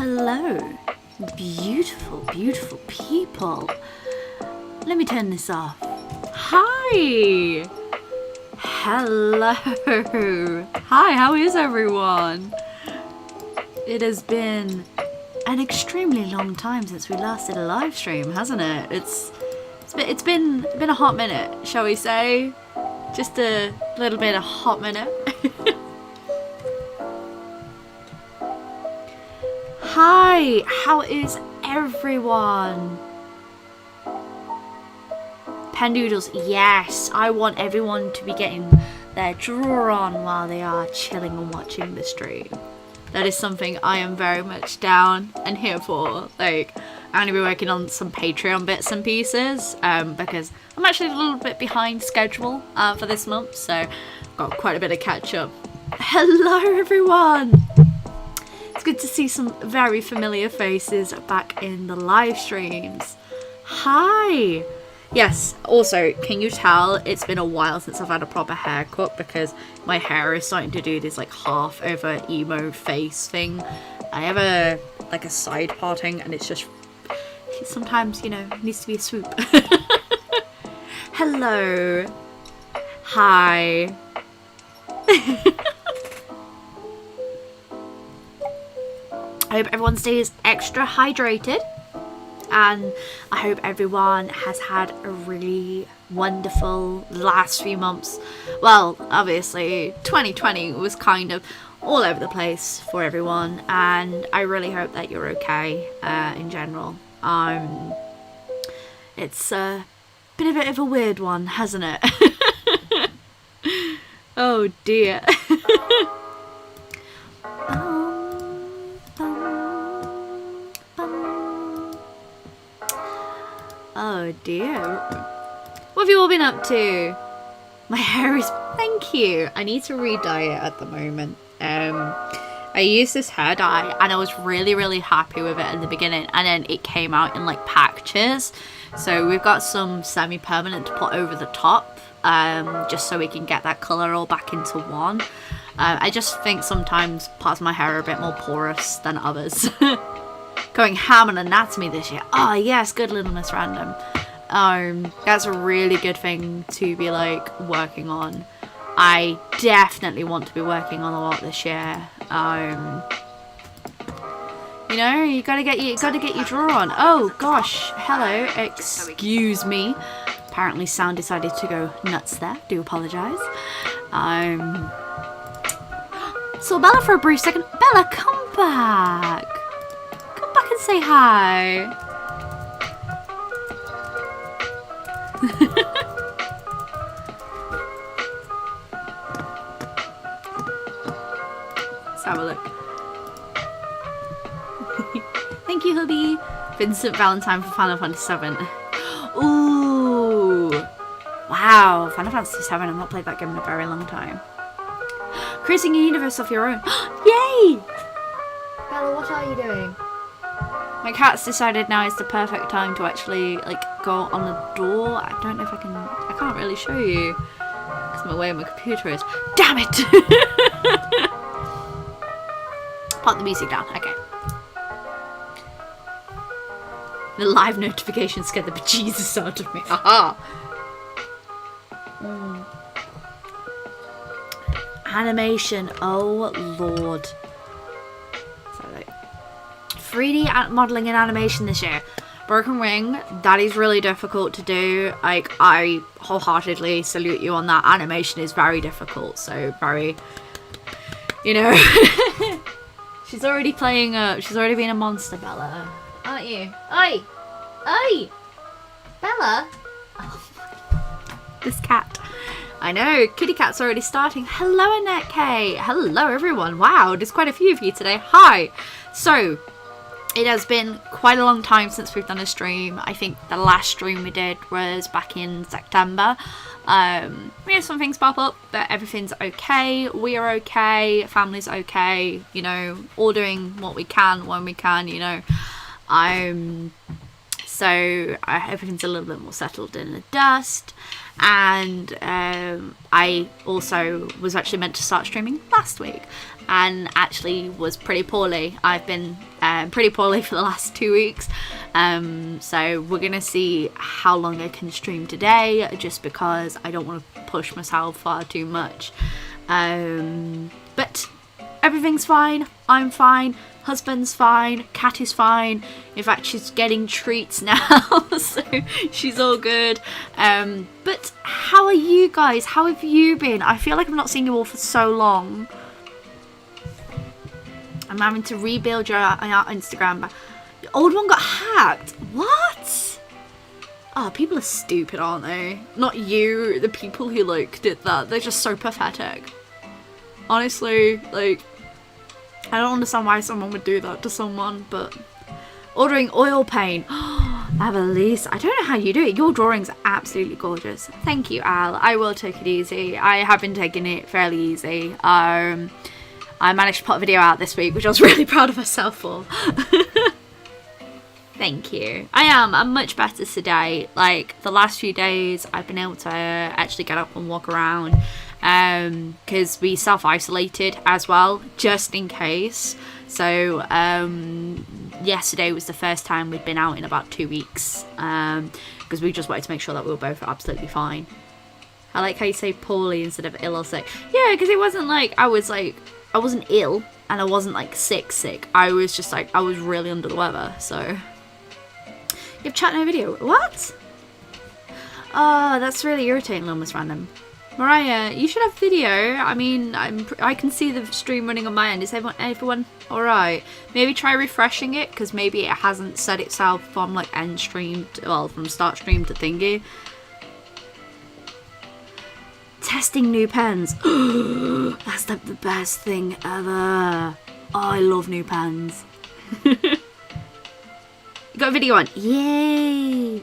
Hello, beautiful, beautiful people. Let me turn this off. Hi. Hello. Hi, how is everyone? It has been an extremely long time since we last did a live stream, hasn't it? It's been a hot minute, shall we say? Just a little bit of hot minute. Hi, how is everyone? Pendoodles, yes, I want everyone to be getting their draw on while they are chilling and watching the stream. That is something I am very much down and here for. Like, I'm going to be working on some Patreon bits and pieces because I'm actually a little bit behind schedule for this month, so I've got quite a bit of catch up. Hello everyone! It's good to see some very familiar faces back in the live streams. Hi! Yes, also, can you tell it's been a while since I've had a proper haircut because my hair is starting to do this like half over emo face thing. I have a side parting and it's just sometimes, you know, needs to be a swoop. Hello. Hi. I hope everyone stays extra hydrated. And I hope everyone has had a really wonderful last few months. Well, obviously 2020 was kind of all over the place for everyone, and I really hope that you're okay in general. It's been a bit of a weird one, hasn't it? Oh dear. Oh dear. What have you all been up to? My hair is... Thank you. I need to re-dye it at the moment. I used this hair dye and I was really happy with it in the beginning, and then it came out in like patches. So we've got some semi-permanent to put over the top, just so we can get that colour all back into one. I just think sometimes parts of my hair are a bit more porous than others. Going ham on anatomy this year. Oh yes, good little Miss Random. That's a really good thing to be like working on. I definitely want to be working on a lot this year. You know, you gotta get your draw on. Oh gosh, hello, excuse me. Apparently sound decided to go nuts there. Do apologise. Saw Bella for a brief second. Bella, come back. Come back and say hi. Let's have a look. Thank you, hubby. Vincent Valentine for Final Fantasy VII. Ooh. Wow, Final Fantasy VII. I've not played that game in a very long time. Creating a universe of your own. Yay! Bella, what are you doing? My cat's decided now is the perfect time to actually like go on the door. I don't know if I can't really show you because I'm away where my computer is. Damn it! Put the music down. Okay. The live notification scared the bejesus out of me. Haha. Animation. Oh lord. 3D modeling and animation this year. Broken Ring, that is really difficult to do. Like, I wholeheartedly salute you on that. Animation is very difficult, so very, you know. She's already playing she's already been a monster, Bella, aren't you? Oi! Oi! Bella! Oh my god. This cat. I know, kitty cat's already starting. Hello, Annette K. Hello, everyone. Wow, there's quite a few of you today. Hi. So, it has been quite a long time since we've done a stream. I think the last stream we did was back in September. We had some things pop up, but everything's okay. We are okay. Family's okay. You know, all doing what we can when we can, you know. So everything's a little bit more settled in the dust. And I also was actually meant to start streaming last week and actually was pretty poorly. I've been pretty poorly for the last 2 weeks. So we're gonna see how long I can stream today, just because I don't want to push myself far too much. But everything's fine. I'm fine. Husband's fine. Cat is fine. In fact, she's getting treats now, so she's all good. But how are you guys? How have you been? I feel like I've not seen you all for so long. I'm having to rebuild your Instagram. Your old one got hacked. What? Oh, people are stupid, aren't they? Not you, the people who like did that. They're just so pathetic. Honestly, like, I don't understand why someone would do that to someone, but ordering oil paint. Avalise, I don't know how you do it. Your drawings are absolutely gorgeous. Thank you, Al. I will take it easy. I have been taking it fairly easy. I managed to put a video out this week, which I was really proud of myself for. Thank you. I'm much better today. Like, the last few days, I've been able to actually get up and walk around. Because we self-isolated as well, just in case. So yesterday was the first time we'd been out in about 2 weeks, because we just wanted to make sure that we were both absolutely fine. I like how you say poorly instead of ill or sick. Yeah, because it wasn't like I wasn't ill and I wasn't like sick. I was just like, I was really under the weather. So you have chat no video. What? Oh, that's really irritating, almost random. Mariah, you should have video. I mean, I can see the stream running on my end. Is everyone all right? Maybe try refreshing it, because maybe it hasn't set itself from like end stream, well, from start stream to thingy. Testing new pens. That's like the best thing ever. Oh, I love new pens. You got a video on? Yay!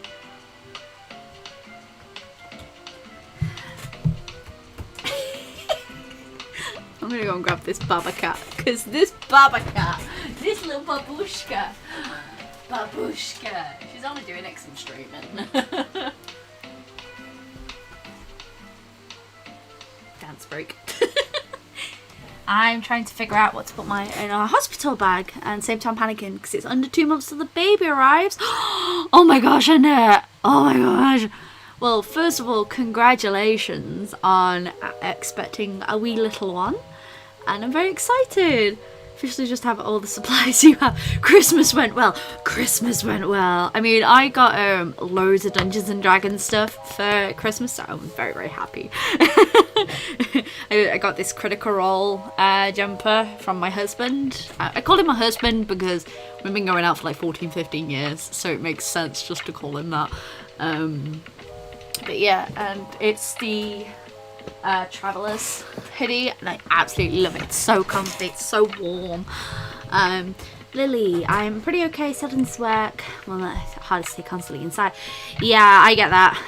I'm gonna go and grab this Baba cat, because this Baba cat, this little babushka, she's only doing some streaming. Dance break. I'm trying to figure out what to put in a hospital bag, and same time panicking because it's under 2 months till the baby arrives. Oh my gosh, Annette! Oh my gosh. Well, first of all, congratulations on expecting a wee little one. And I'm very excited. Officially just have all the supplies you have. Christmas went well. Christmas went well. I mean, I got loads of Dungeons and Dragons stuff for Christmas, so I'm very, very happy. I got this Critical Role jumper from my husband. I call him my husband because we've been going out for like 14, 15 years, so it makes sense just to call him that. But yeah, and it's the Travelers hoodie, and I absolutely love it. It's so comfy, it's so warm. Lily, I'm pretty okay setting to work. Well, it's hard to stay constantly inside. Yeah, I get that.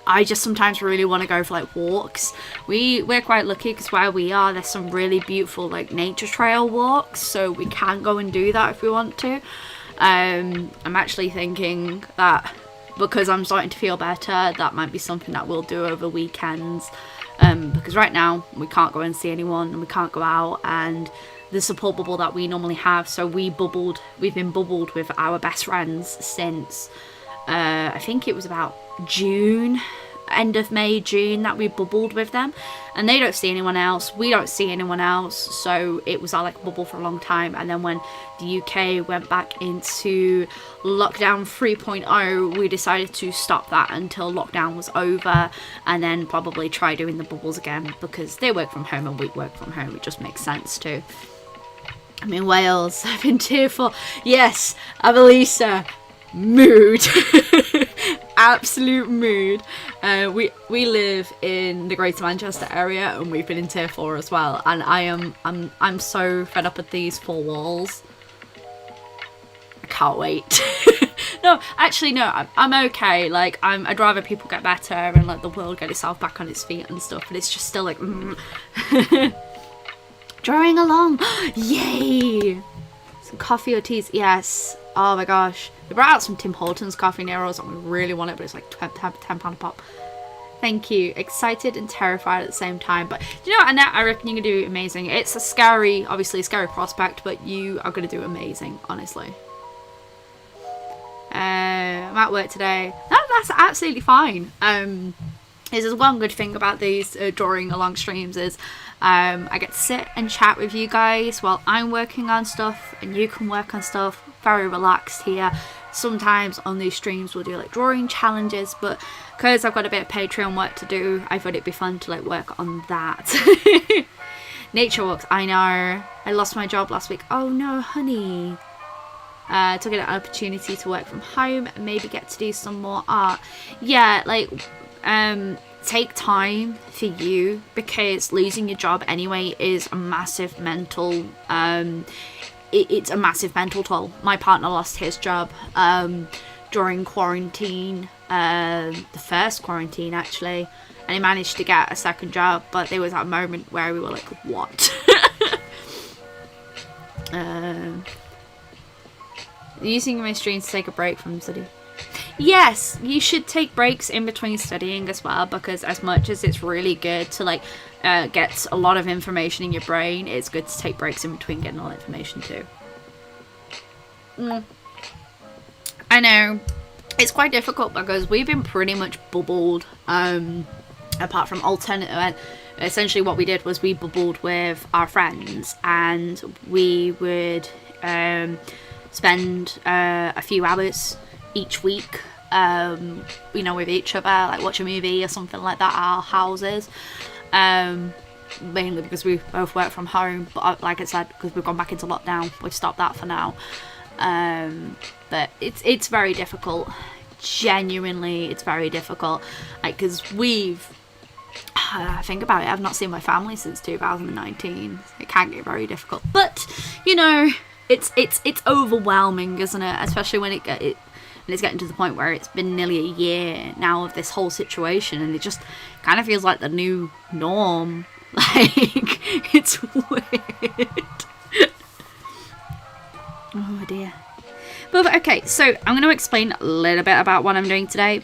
I just sometimes really want to go for like walks. We're quite lucky because where we are, there's some really beautiful like nature trail walks, so we can go and do that if we want to. I'm actually thinking that because I'm starting to feel better, that might be something that we'll do over weekends, because right now we can't go and see anyone and we can't go out, and the support bubble that we normally have, so we've been bubbled with our best friends since I think it was about June, end of May, June, that we bubbled with them, and they don't see anyone else, we don't see anyone else, so it was our like bubble for a long time. And then when the UK went back into lockdown 3.0, we decided to stop that until lockdown was over, and then probably try doing the bubbles again, because they work from home and we work from home. It just makes sense too. I'm in Wales, I've been tearful. Yes, Avalisa, mood. Absolute mood. We live in the Greater Manchester area, and we've been in tier 4 as well, and I'm so fed up with these 4 walls. I can't wait. No, actually no, I'm okay. Like, I'd rather people get better and like the world get itself back on its feet and stuff, but it's just still like drawing along. Yay! Some coffee or teas. Yes. Oh my gosh. They brought out some Tim Hortons coffee near us, and we really want it, but it's like £10 a pop. Thank you. Excited and terrified at the same time. But you know what, Annette? I reckon you're going to do amazing. It's a scary, obviously a scary prospect, but you are going to do amazing, honestly. I'm at work today. That's absolutely fine. There's one good thing about these drawing along streams is I get to sit and chat with you guys while I'm working on stuff, and you can work on stuff. Very relaxed here. Sometimes on these streams we'll do like drawing challenges, but because I've got a bit of Patreon work to do, I thought it'd be fun to like work on that. Nature walks. I know. I lost my job last week. Oh no, honey. Took an opportunity to work from home and maybe get to do some more art. Yeah, like take time for you, because losing your job anyway is a massive mental it's a massive mental toll. My partner lost his job during quarantine, the first quarantine actually, and he managed to get a second job, but there was that moment where we were like, what? Using my streams to take a break from study. Yes, you should take breaks in between studying as well, because as much as it's really good to like get a lot of information in your brain, it's good to take breaks in between getting all the information too. I know it's quite difficult because we've been pretty much bubbled, apart from alternate event. Essentially what we did was we bubbled with our friends, and we would spend a few hours each week, you know, with each other, like watch a movie or something like that at our houses, mainly because we both work from home, but like I said, because we've gone back into lockdown, we've stopped that for now. But it's very difficult, genuinely it's very difficult, like, because think about it, I've not seen my family since 2019. It can get very difficult, but you know, it's overwhelming, isn't it? Especially when it's getting to the point where it's been nearly a year now of this whole situation, and it just kind of feels like the new norm. Like, it's weird. Oh dear. But okay, so I'm going to explain a little bit about what I'm doing today.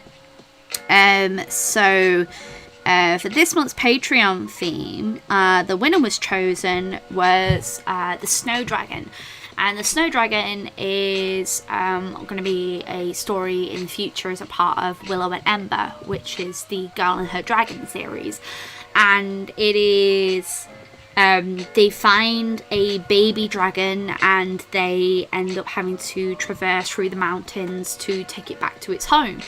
For this month's Patreon theme, the winner was chosen was the Snow Dragon. And the Snow Dragon is going to be a story in the future as a part of Willow and Ember, which is the Girl and Her Dragon series. And it is, they find a baby dragon and they end up having to traverse through the mountains to take it back to its home.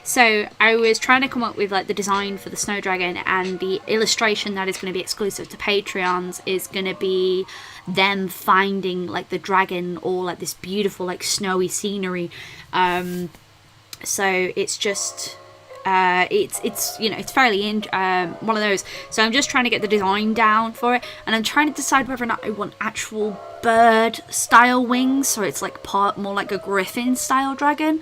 So I was trying to come up with like the design for the Snow Dragon, and the illustration that is going to be exclusive to Patreons is going to be them finding like the dragon, or like this beautiful like snowy scenery. So it's just it's you know, it's fairly one of those. So I'm just trying to get the design down for it, and I'm trying to decide whether or not I want actual bird style wings, so it's like part more like a griffin style dragon,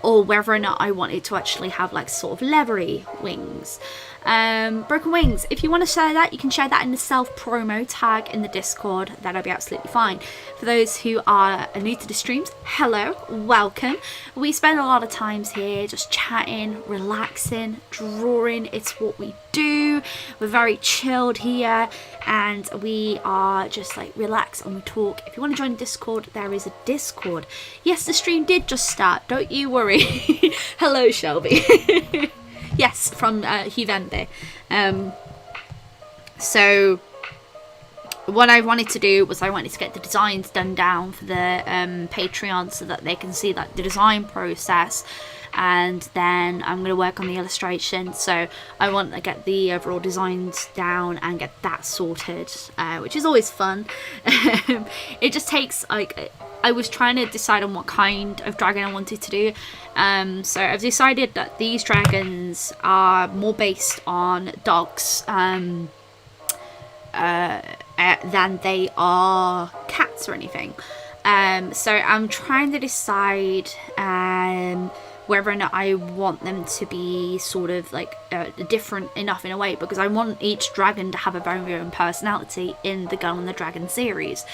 or whether or not I want it to actually have like sort of leathery wings. Broken Wings, if you want to share that, you can share that in the self promo tag in the Discord. That'll be absolutely fine. For those who are new to the streams, hello, welcome. We spend a lot of times here just chatting, relaxing, drawing. It's what we do. We're very chilled here, and we are just like relax and we talk. If you want to join Discord, there is a Discord. Yes, the stream did just start, don't you worry. Hello, Shelby. Yes, from Huvende. So what I wanted to do was I wanted to get the designs done down for the Patreon, so that they can see like the design process, and then I'm going to work on the illustration. So I want to get the overall designs down and get that sorted, which is always fun. It just takes like, I was trying to decide on what kind of dragon I wanted to do. So I've decided that these dragons are more based on dogs than they are cats or anything. So I'm trying to decide whether or not I want them to be sort of like different enough in a way, because I want each dragon to have a very own personality in the Girl and the Dragon series.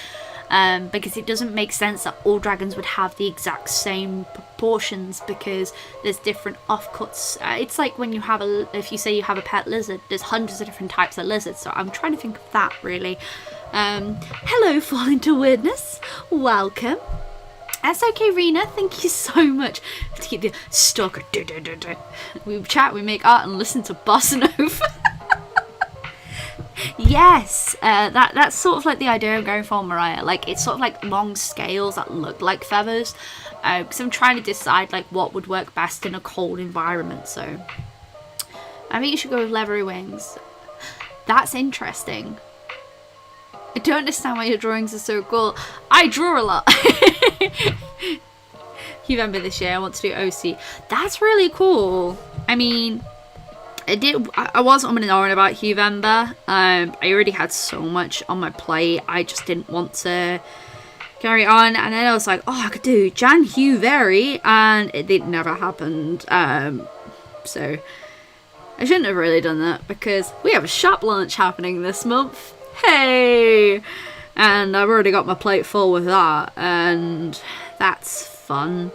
because it doesn't make sense that all dragons would have the exact same proportions, because there's different offcuts. It's like when you have if you say you have a pet lizard, there's hundreds of different types of lizards, so I'm trying to think of that really. Hello, Fall Into Weirdness, welcome. That's okay, Rena, thank you so much. To keep the stalker. We chat, we make art, and listen to Bossa Nova. Yes, that's sort of like the idea of going for, Mariah. Like, it's sort of like long scales that look like feathers. Because I'm trying to decide like what would work best in a cold environment. So I think you should go with leathery wings. That's interesting. I don't understand why your drawings are so cool. I draw a lot. You remember this year I want to do OC. That's really cool. I mean, I was on and on about Huevember. I already had so much on my plate. I just didn't want to carry on. And then I was like, oh, I could do Jan Hugh Very, and it never happened. So I shouldn't have really done that, because we have a shop launch happening this month. Hey! And I've already got my plate full with that, and that's fun.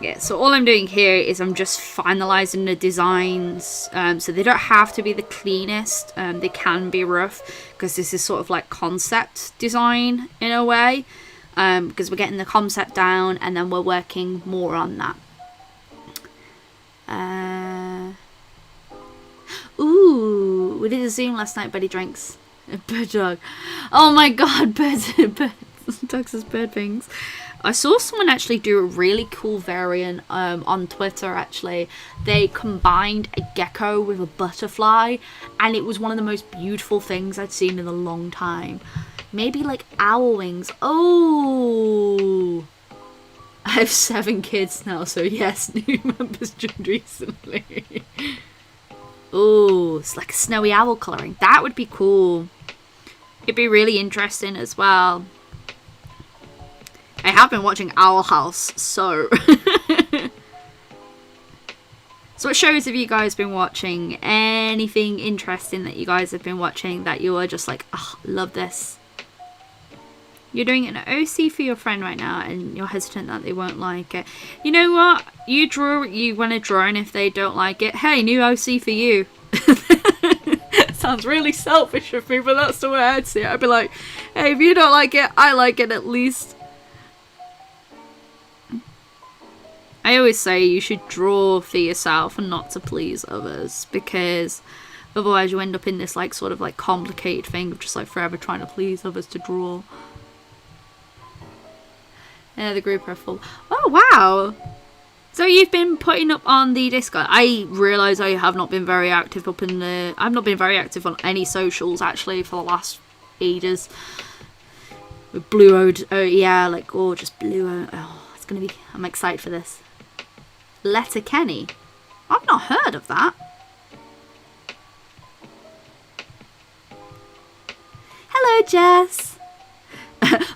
Yeah, so all I'm doing here is I'm just finalising the designs, so they don't have to be the cleanest, they can be rough, because this is sort of like concept design in a way, because we're getting the concept down and then we're working more on that. Ooh, we did a Zoom last night, Buddy Drinks. Bird dog. Oh my god, birds. Dogs as bird things. I saw someone actually do a really cool variant on Twitter, actually. They combined a gecko with a butterfly, and it was one of the most beautiful things I'd seen in a long time. Maybe like owl wings. Oh! I have 7 kids now, so yes, new members joined recently. Oh, it's like a snowy owl colouring. That would be cool. It'd be really interesting as well. I have been watching Owl House, so... So what shows have you guys been watching? Anything interesting that you guys have been watching that you are just like, oh, love this? You're doing an OC for your friend right now, and you're hesitant that they won't like it. You know what? You draw what you want to draw, and if they don't like it, hey, new OC for you. Sounds really selfish of me, but that's the way I'd see it. I'd be like, hey, if you don't like it, I like it at least. I always say you should draw for yourself and not to please others, because otherwise you end up in this like sort of like complicated thing of just like forever trying to please others to draw. Yeah, the group are full. Oh, wow. So you've been putting up on the Discord. I realise I have not been very active up in the... I've not been very active on any socials, actually, for the last ages. With Blue yeah, like gorgeous Blue oh, it's going to be... I'm excited for this. Letter Kenny. I've not heard of that. Hello, Jess.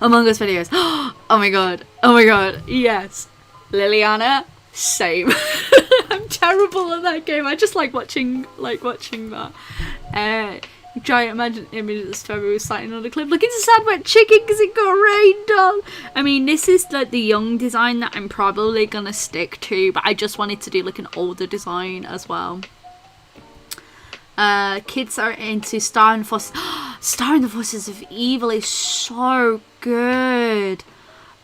Among Us videos. Oh my god. Oh my god. Yes. Liliana. Same. I'm terrible at that game. I just like watching that. Try to imagine images of Strawberry was sighting on a cliff looking a sad wet chicken because it got rained on. I mean, this is like the young design that I'm probably gonna stick to, but I just wanted to do like an older design as well. Kids are into Star and Forces. Star and the Forces of Evil is so good.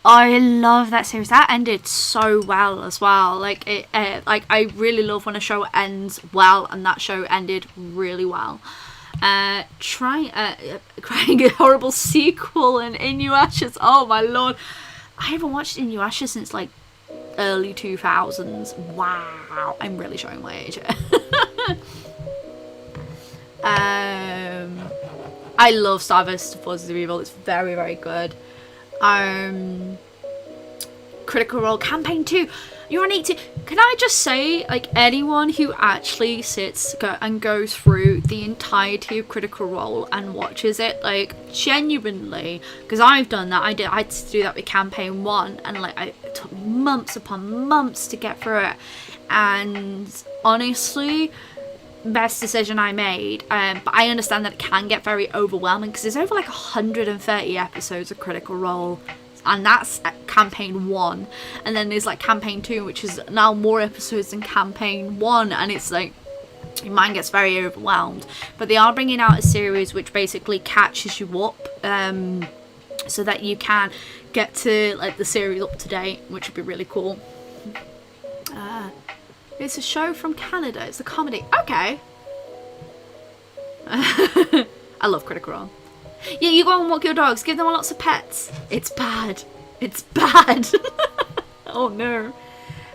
I love that series. That ended so well as well. Like it, like I really love when a show ends well, and that show ended really well. Crying a horrible sequel and Inuyasha. Oh my lord, I haven't watched Inuyasha since like early 2000s. Wow, I'm really showing my age. I love Star vs. Forces of Evil. It's very, very good. Critical Role Campaign 2. You're on 18. Can I just say, like, anyone who actually sits and goes through the entirety of Critical Role and watches it, like, genuinely, because I've done that. I had to do that with Campaign 1, and like it took months upon months to get through it. And honestly, best decision I made, but I understand that it can get very overwhelming because there's over like 130 episodes of Critical Role, and that's campaign 1, and then there's like campaign 2, which is now more episodes than campaign 1, and it's like your mind gets very overwhelmed. But they are bringing out a series which basically catches you up, so that you can get to like the series up to date, which would be really cool. It's a show from Canada. It's a comedy. Okay. I love Critical Role. Yeah, you go and walk your dogs. Give them lots of pets. It's bad. It's bad. Oh no.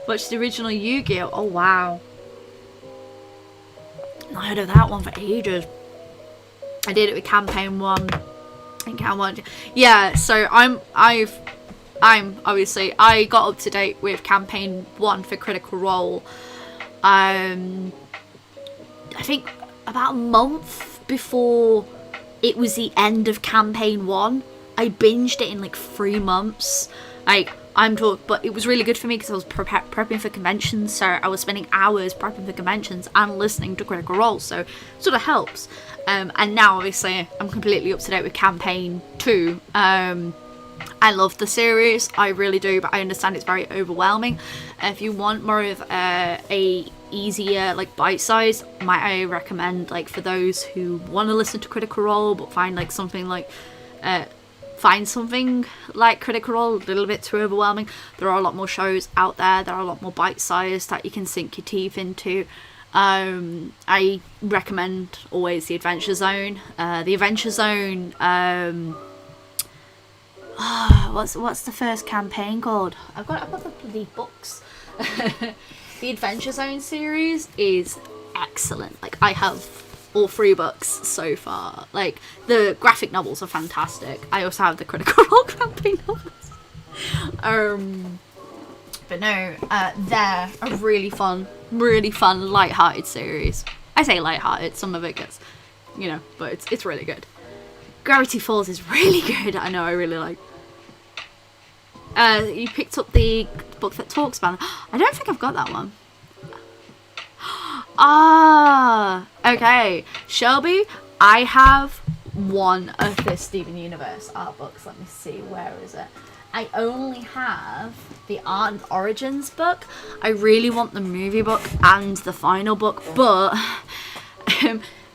Watch the original Yu-Gi-Oh. Oh wow. I heard of that one for ages. I did it with campaign 1. And campaign 1. Yeah. So I'm obviously I got up to date with campaign 1 for Critical Role. I think about a month before it was the end of campaign 1. I binged it in like 3 months. Like but it was really good for me because I was prepping for conventions, so I was spending hours prepping for conventions and listening to Critical Role, so it sort of helps. And now obviously I'm completely up to date with campaign 2. I love the series, I really do, but I understand it's very overwhelming. If you want more of a easier, like bite size, I recommend, like for those who want to listen to Critical Role but find like something like Critical Role a little bit too overwhelming, there are a lot more shows out there. There are a lot more bite sized that you can sink your teeth into. I recommend always the Adventure Zone. The Adventure Zone. What's the first campaign called? I've got the bloody books. The Adventure Zone series is excellent. Like I have all 3 books so far. Like the graphic novels are fantastic. I also have the Critical Role campaign novels. But no, they're a really fun, light-hearted series. I say light-hearted. Some of it gets, but it's really good. Gravity Falls is really good. I know, I really like. You picked up the book that talks about them. I don't think I've got that one. Okay. Shelby, I have one of the Steven Universe art books. Let me see, where is it? I only have the Art and Origins book. I really want the movie book and the final book, but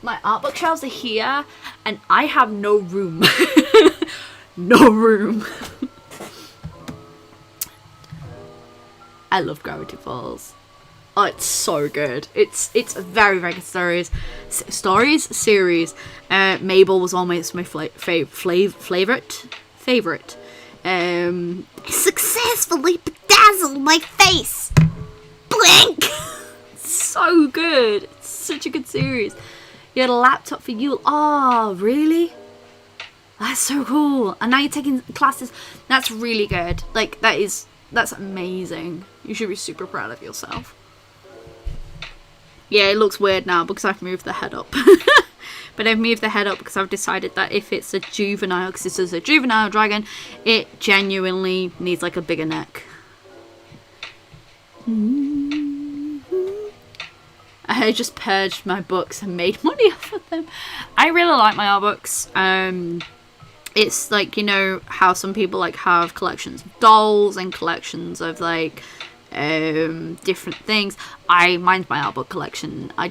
my art bookshelves are here and I have no room. No room. I love Gravity Falls. Oh, it's so good. It's a very, very good series. Mabel was almost my favorite. Successfully bedazzled my face. Blink. So good. It's such a good series. You had a laptop for you. Oh, really? That's so cool. And now you're taking classes. That's really good. Like that's amazing. You should be super proud of yourself. Yeah, it looks weird now because I've moved the head up. But I've moved the head up because I've decided that if it's a juvenile, because this is a juvenile dragon, it genuinely needs like a bigger neck. I just purged my books and made money off of them. I really like my art books. It's like, how some people like have collections of dolls and collections of like different things. Mine's my art book collection. I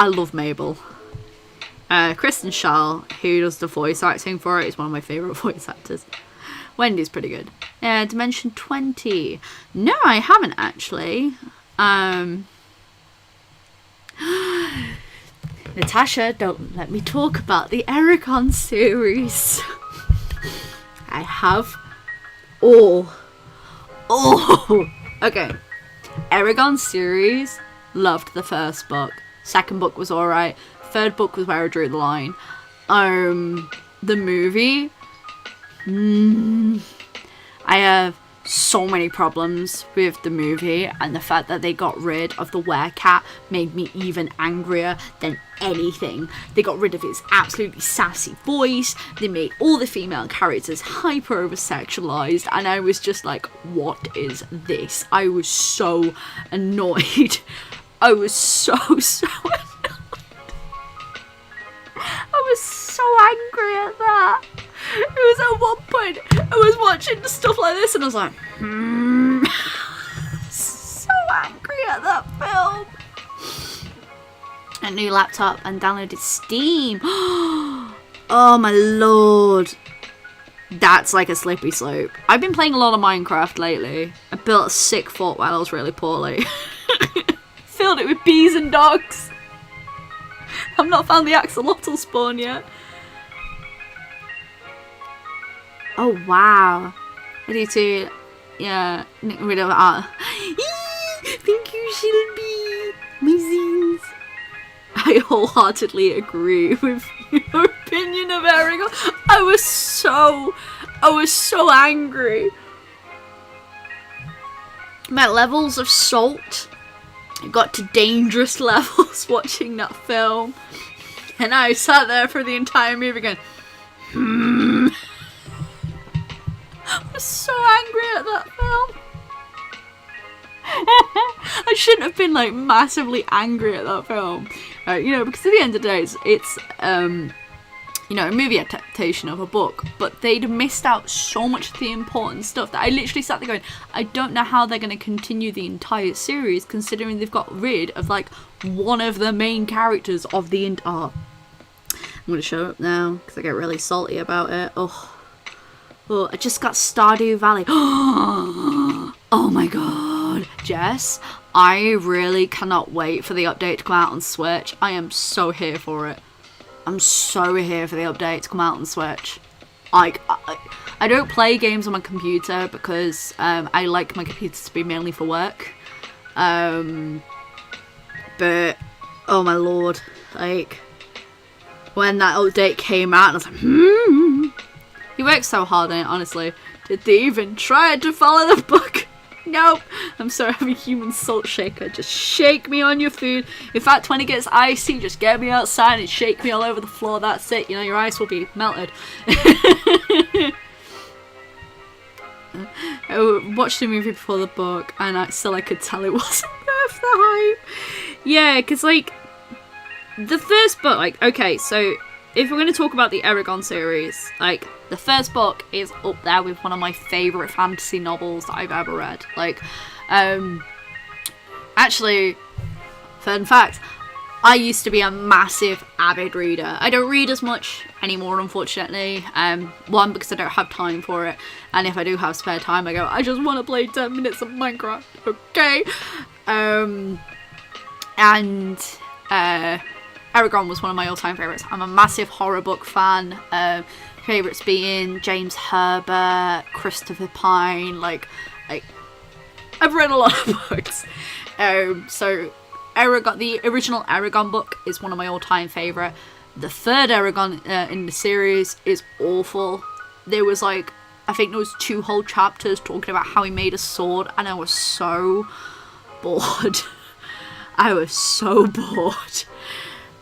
love Mabel. Kristen Shaw, who does the voice acting for it, is one of my favourite voice actors. Wendy's pretty good. Dimension 20. No, I haven't actually. Natasha, don't let me talk about the Eragon series. I have. Okay. Eragon series, loved the first book. Second book was alright. Third book was where I drew the line. The movie, I have so many problems with the movie, and the fact that they got rid of the werecat made me even angrier than anything. They got rid of his absolutely sassy voice, they made all the female characters hyper over sexualized, and I was just like, what is this? I was so annoyed. I was so annoyed. I was so angry at that. It was at one point I was watching stuff like this and I was like, so angry at that film. A new laptop and downloaded Steam. Oh my lord. That's like a slippery slope. I've been playing a lot of Minecraft lately. I built a sick fort while I was really poorly. Filled it with bees and dogs. I've not found the axolotl spawn yet. Oh wow. I need to, yeah, get rid of that. Thank you, Shelby. Amazing. I wholeheartedly agree with your opinion of Aragon. I was so angry. My levels of salt got to dangerous levels watching that film. And I sat there for the entire movie going, I was so angry at that film. I shouldn't have been like massively angry at that film, you know, because at the end of the day, it's you know, a movie adaptation of a book, but they'd missed out so much of the important stuff that I literally sat there going, I don't know how they're going to continue the entire series, considering they've got rid of like one of the main characters of the I'm going to show up now because I get really salty about it. Oh, I just got Stardew Valley. Oh my god. Jess, I really cannot wait for the update to come out on Switch. I am so here for it. I'm so here for the update to come out on Switch. I don't play games on my computer because I like my computer to be mainly for work. But, oh my lord. Like, when that update came out, I was like, He worked so hard on it, honestly. Did they even try to follow the book? Nope. I'm sorry, I'm a human salt shaker. Just shake me on your food. If that 20 gets icy, just get me outside and shake me all over the floor. That's it. You know, your ice will be melted. I watched the movie before the book, and I could tell it wasn't worth the hype. Yeah, because, like, the first book, like, okay, so if we're going to talk about the Eragon series, like, the first book is up there with one of my favourite fantasy novels that I've ever read. Like, actually, fun fact, I used to be a massive avid reader. I don't read as much anymore, unfortunately. One, because I don't have time for it, and if I do have spare time, I go, I just want to play 10 minutes of Minecraft, okay? Eragon was one of my all-time favourites. I'm a massive horror book fan. Favourites being James Herbert, Christopher Pine. Like, I've read a lot of books. So Eragon, the original Eragon book is one of my all-time favourite. The third Eragon in the series is awful. There was like, I think there was 2 whole chapters talking about how he made a sword, and I was so bored. I was so bored.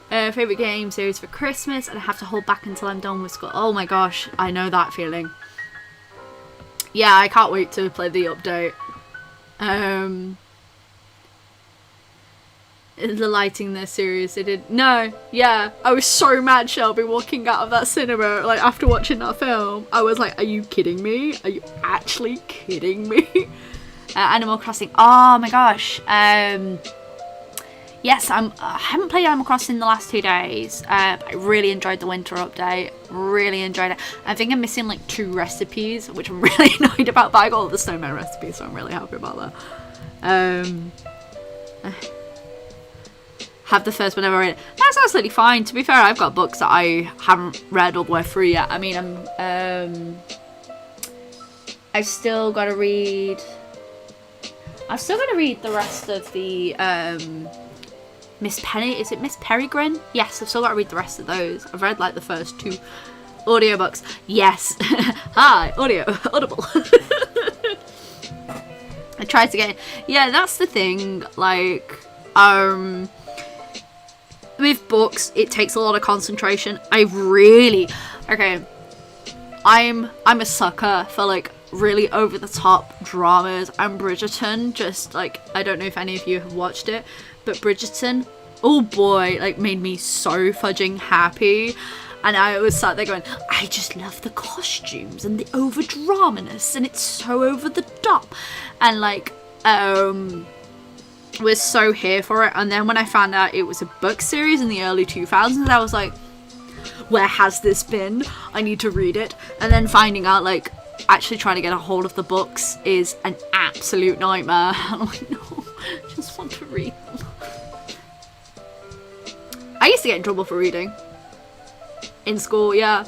Favourite game series for Christmas, and I have to hold back until I'm done with school. Oh my gosh, I know that feeling. Yeah, I can't wait to play the update. The lighting in this series, they did. No, yeah, I was so mad, Shelby, walking out of that cinema, like, after watching that film. I was like, are you kidding me? Are you actually kidding me? Animal Crossing. Oh my gosh. Yes, I haven't played Animal Crossing in the last 2 days. I really enjoyed the winter update. Really enjoyed it. I think I'm missing like 2 recipes, which I'm really annoyed about. But I got all the snowman recipes, so I'm really happy about that. Have the first one ever read. That's absolutely fine. To be fair, I've got books that I haven't read all the way through yet. I mean, I've still got to read the rest of the Miss Penny, is it Miss Peregrine? Yes, I've still got to read the rest of those. I've read like the first 2 audiobooks. Yes. Hi, audible. try to get, yeah, that's the thing, like, with books, it takes a lot of concentration. Okay, I'm a sucker for, like, really over the top dramas, and Bridgerton, just, like, I don't know if any of you have watched it, but Bridgerton, oh boy, like, made me so fudging happy. And I was sat there going, I just love the costumes and the over draminess, and it's so over the top. And like, was so here for it. And then when I found out it was a book series in the early 2000s, I was like, where has this been? I need to read it. And then finding out, like, actually trying to get a hold of the books is an absolute nightmare. I'm like, no, I just want to read them. I used to get in trouble for reading. In school, yeah.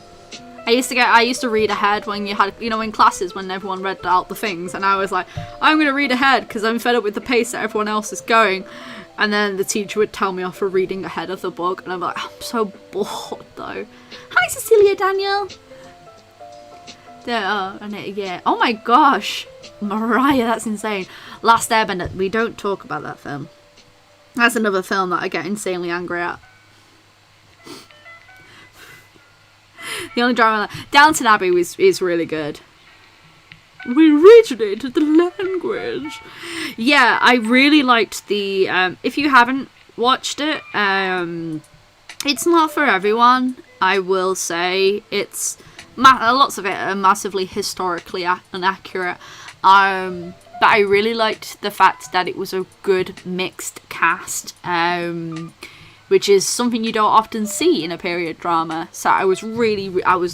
I used to read ahead when you had, you know, in classes when everyone read out the things, and I was like, I'm going to read ahead because I'm fed up with the pace that everyone else is going. And then the teacher would tell me off for reading ahead of the book, and I'm like, I'm so bored though. Hi, Cecilia Daniel. Yeah. Oh my gosh. Mariah, that's insane. Last Airbender, we don't talk about that film. That's another film that I get insanely angry at. The only drama, Downton Abbey is really good. We originated the language. Yeah, I really liked the, if you haven't watched it, it's not for everyone, I will say. It's, lots of it are massively historically inaccurate, but I really liked the fact that it was a good mixed cast, which is something you don't often see in a period drama. So I was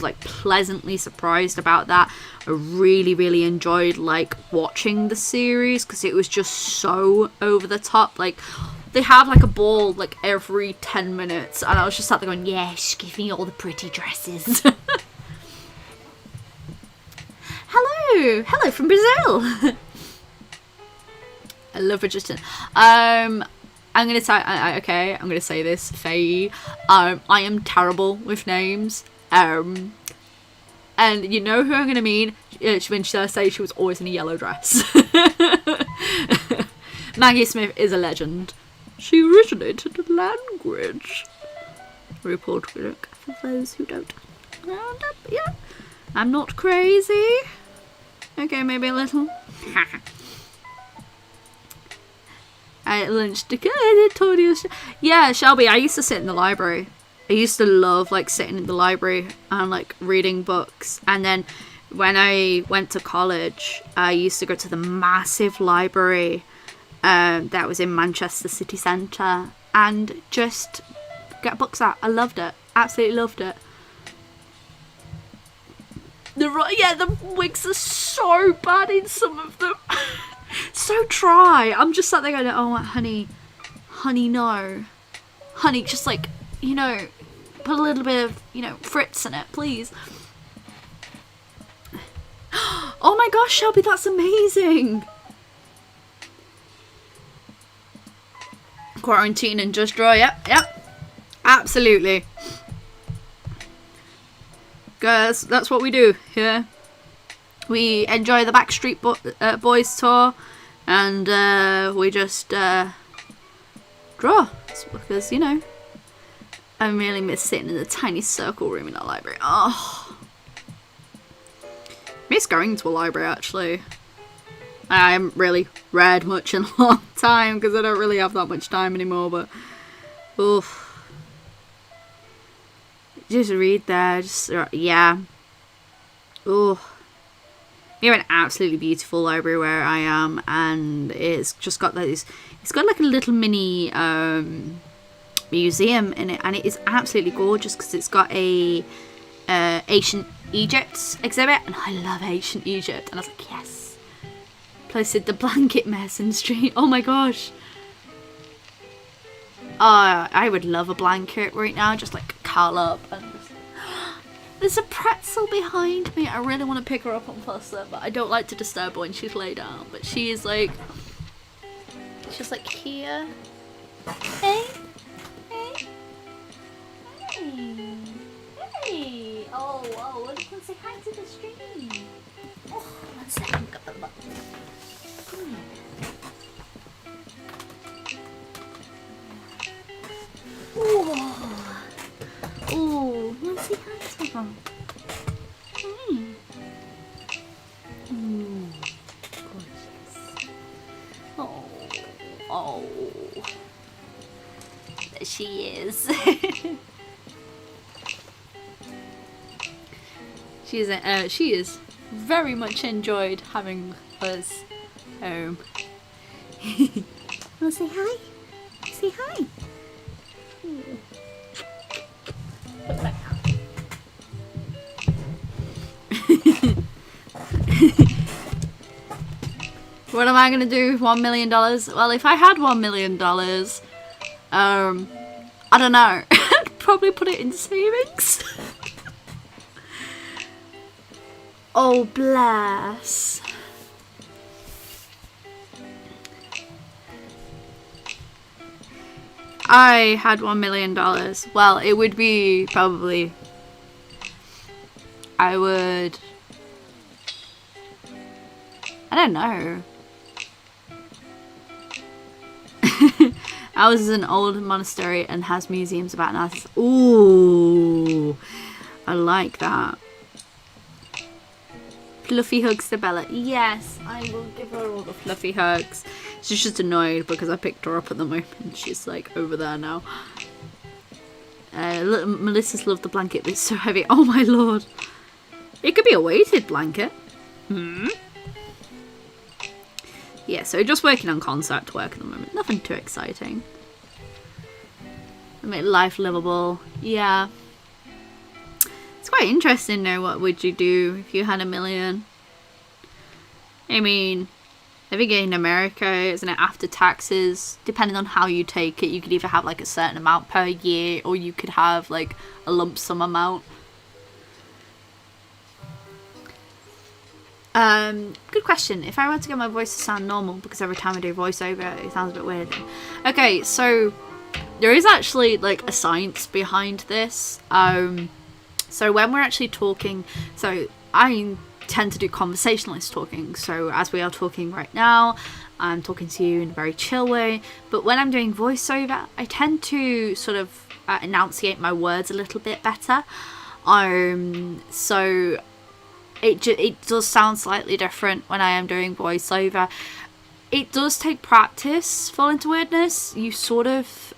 like pleasantly surprised about that. I really enjoyed like watching the series because it was just so over the top. Like, they have like a ball like every 10 minutes, and I was just sat there going, yes, give me all the pretty dresses. Hello from Brazil. I love Bridgerton. I'm gonna say this, Faye. I am terrible with names. And you know who I'm gonna mean when she say she was always in a yellow dress. Maggie Smith is a legend. She originated the language. RuPaul Twitter, for those who don't. Yeah, I'm not crazy. Okay, maybe a little. Lunch yeah, Shelby, I used to sit in the library. I used to love like sitting in the library and like reading books. And then when I went to college, I used to go to the massive library that was in Manchester city centre and just get books out. I loved it, absolutely loved it. The wigs are so bad in some of them. So dry. I'm just sat there going, oh, honey, no. Honey, just like, you know, put a little bit of, you know, Fritz in it, please. Oh my gosh, Shelby, that's amazing. Quarantine and just draw, yep. Absolutely. Guys, that's what we do here. We enjoy the Backstreet Boys tour, and we just draw. It's because, you know, I really miss sitting in the tiny circle room in the library. Oh, miss going to a library actually. I haven't really read much in a long time because I don't really have that much time anymore. But oof, just read there. Just yeah. Oh. We have an absolutely beautiful library where I am, and it's just got those. It's got like a little mini museum in it, and it is absolutely gorgeous because it's got a ancient Egypt exhibit, and I love ancient Egypt. And I was like, yes. Posted the blanket mess in the street. Oh my gosh. I would love a blanket right now, just like curl up and. There's a pretzel behind me. I really want to pick her up and fuss her, but I don't like to disturb her when she's laid down. But she is like, she's like here. Hey, hey, hey, hey. Oh, let's say hi to the stream. Oh, one second, got the button. Gorgeous. Oh, oh, there she is. She is very much enjoyed having us home. Wanna say hi? Say hi. Put that down. What am I gonna do with $1 million? Well, if I had $1 million, I don't know. I'd probably put it in savings. Oh, bless. I had $1 million. Well, it would be probably... I don't know. Ours is an old monastery and has museums about us. Ooh, I like that. Fluffy hugs to Bella. Yes, I will give her all the fluffy hugs. She's just annoyed because I picked her up at the moment. She's like over there now. Melissa's loved the blanket, but it's so heavy. Oh my lord. It could be a weighted blanket. Yeah, so just working on concept work at the moment. Nothing too exciting. Make life livable. Yeah. It's quite interesting though, what would you do if you had $1 million? I mean, I think in America, isn't it, after taxes, depending on how you take it, you could either have like a certain amount per year or you could have like a lump sum amount. Good question. If I were to get my voice to sound normal, because every time I do voiceover it sounds a bit weird. Okay, so there is actually like a science behind this. So when we're actually talking, so I tend to do conversationalist talking, so as we are talking right now, I'm talking to you in a very chill way, but when I'm doing voiceover, I tend to sort of enunciate my words a little bit better. So it does sound slightly different when I am doing voiceover. It does take practice fall into weirdness. You sort of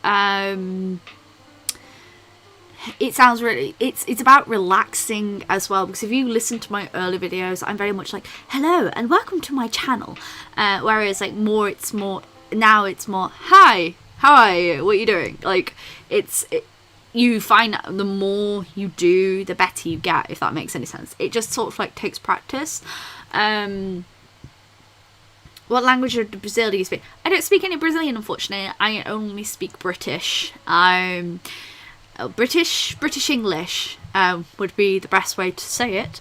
it sounds really, it's about relaxing as well, because if you listen to my early videos, I'm very much like, hello and welcome to my channel, whereas like now it's more, hi, how are you, what are you doing? Like you find that the more you do, the better you get, if that makes any sense. It just sort of like takes practice. What language of Brazil do you speak? I don't speak any Brazilian, unfortunately. I only speak British. British English would be the best way to say it,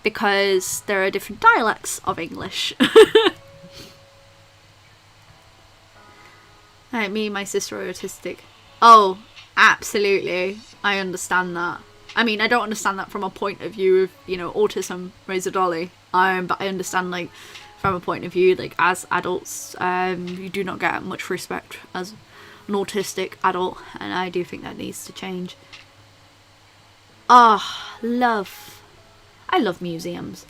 because there are different dialects of English. Me and my sister are autistic. Oh, absolutely. I understand that. I mean, I don't understand that from a point of view of, autism, raise a dolly. But I understand, like, from a point of view, like, as adults, you do not get much respect as an autistic adult, and I do think that needs to change. I love museums.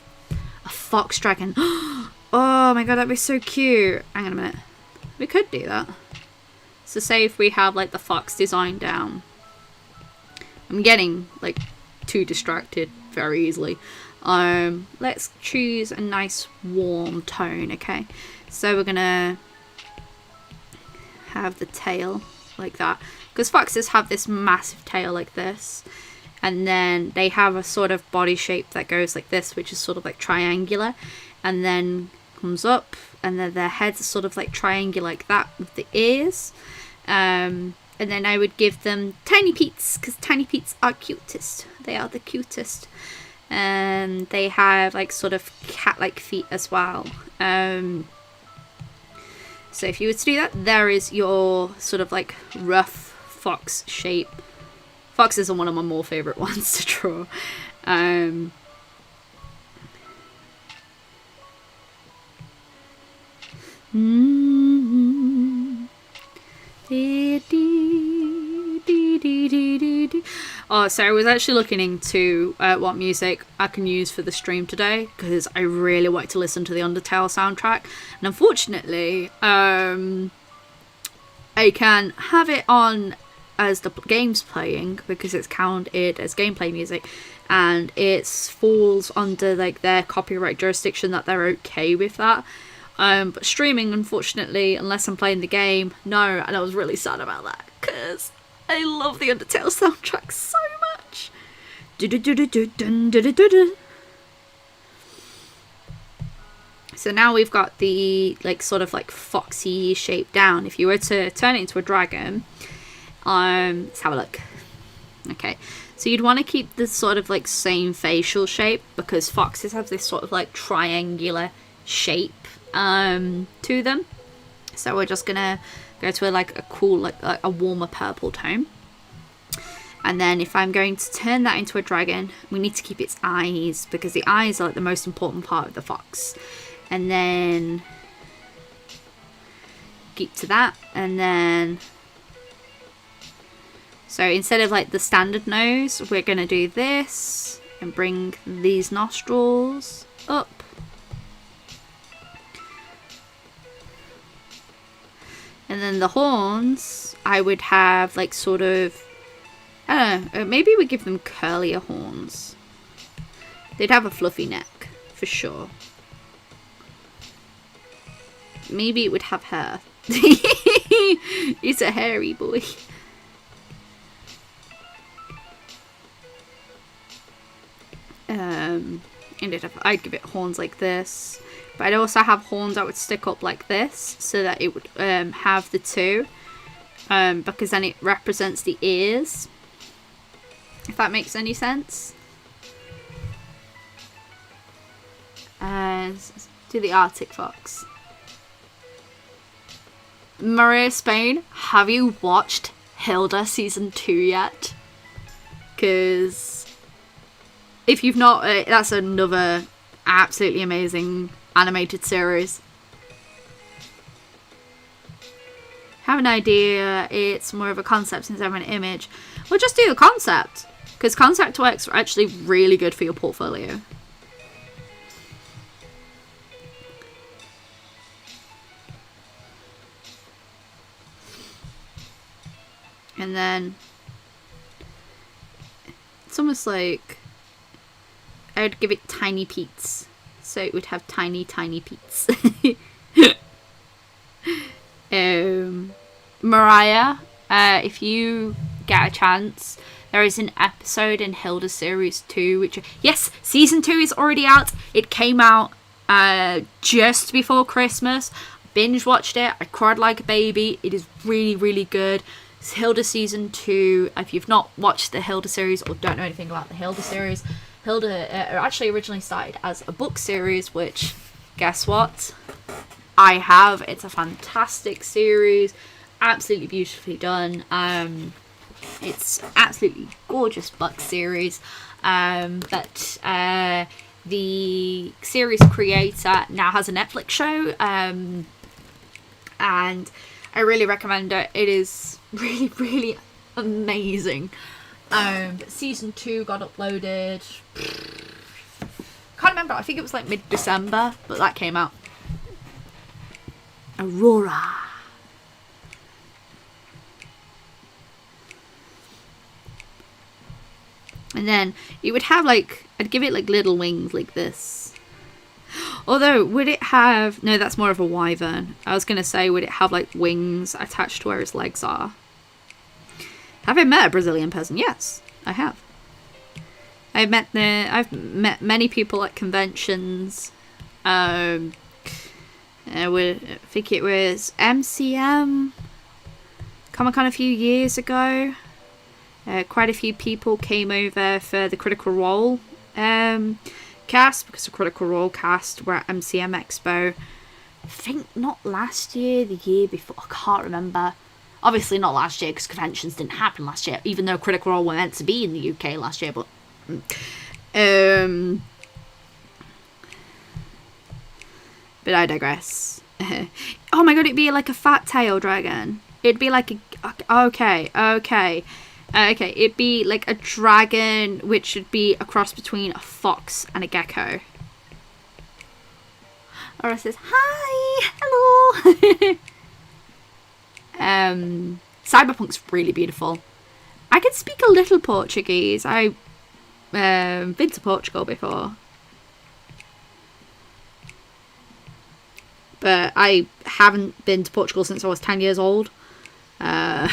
A fox dragon. Oh my god, that'd be so cute. Hang on a minute. We could do that. So say if we have like the fox design down. I'm getting like too distracted very easily. Let's choose a nice warm tone, okay? So we're gonna have the tail like that, because foxes have this massive tail like this, and then they have a sort of body shape that goes like this, which is sort of like triangular, and then comes up, and then their heads are sort of like triangular like that with the ears, and then I would give them tiny peats, because tiny peats are cutest. They are the cutest, and they have like sort of cat-like feet as well. So if you were to do that, there is your sort of like rough fox shape. Foxes are one of my more favourite ones to draw. Oh, so I was actually looking into what music I can use for the stream today, because I really want to listen to the Undertale soundtrack, and unfortunately I can have it on as the game's playing because it's counted as gameplay music, and it falls under like their copyright jurisdiction that they're okay with that. But streaming, unfortunately, unless I'm playing the game, no, and I was really sad about that because I love the Undertale soundtrack so much. So now we've got the like sort of like foxy shape down. If you were to turn it into a dragon, let's have a look. Okay, so you'd want to keep this sort of like same facial shape because foxes have this sort of like triangular shape to them. So we're just gonna go to a cool like a warmer purple tone, and then if I'm going to turn that into a dragon, we need to keep its eyes because the eyes are like the most important part of the fox. And then keep to that, and then so instead of like the standard nose, we're gonna do this and bring these nostrils up. And then the horns, I would have like sort of, I don't know, maybe we give them curlier horns. They'd have a fluffy neck, for sure. Maybe it would have hair. It's a hairy boy. And I'd give it horns like this. But I'd also have horns that would stick up like this, so that it would have the two, because then it represents the ears, if that makes any sense. Do the Arctic fox. Maria Spain, have you watched Hilda season 2 yet? Because if you've not, that's another absolutely amazing animated series. Have an idea, it's more of a concept instead of an image. Well, just do the concept, because concept works are actually really good for your portfolio. And then it's almost like I would give it tiny peats, so it would have tiny peats. Mariah, if you get a chance, there is an episode in Hilda series 2 which, yes, season 2 is already out. It came out just before Christmas. Binge watched it, I cried like a baby. It is really good. It's Hilda season 2. If you've not watched the Hilda series or don't know anything about the Hilda series, Hilda actually originally started as a book series, which, guess what? I have. It's a fantastic series, absolutely beautifully done. It's absolutely gorgeous book series. But the series creator now has a Netflix show, and I really recommend it. It is really amazing. Season 2 got uploaded, can't remember, I think it was like mid-December, but that came out. Aurora. And then you would have like, I'd give it like little wings like this. Although, would it have... No, that's more of a wyvern. I was going to say, would it have, like, wings attached to where its legs are? Have I met a Brazilian person? Yes, I have. I've met many people at conventions. I think it was MCM Comic-Con a few years ago. Quite a few people came over for the Critical Role cast, because the Critical Role cast were at MCM Expo. I think not last year, the year before, I can't remember. Obviously not last year because conventions didn't happen last year, even though Critical Role were meant to be in the UK last year, but I digress. Oh my god, it'd be like a fat tail dragon. It'd be like a... Okay. Okay, it'd be like a dragon, which would be a cross between a fox and a gecko. Or it says, hi, hello. Cyberpunk's really beautiful. I can speak a little Portuguese. I've been to Portugal before. But I haven't been to Portugal since I was 10 years old. I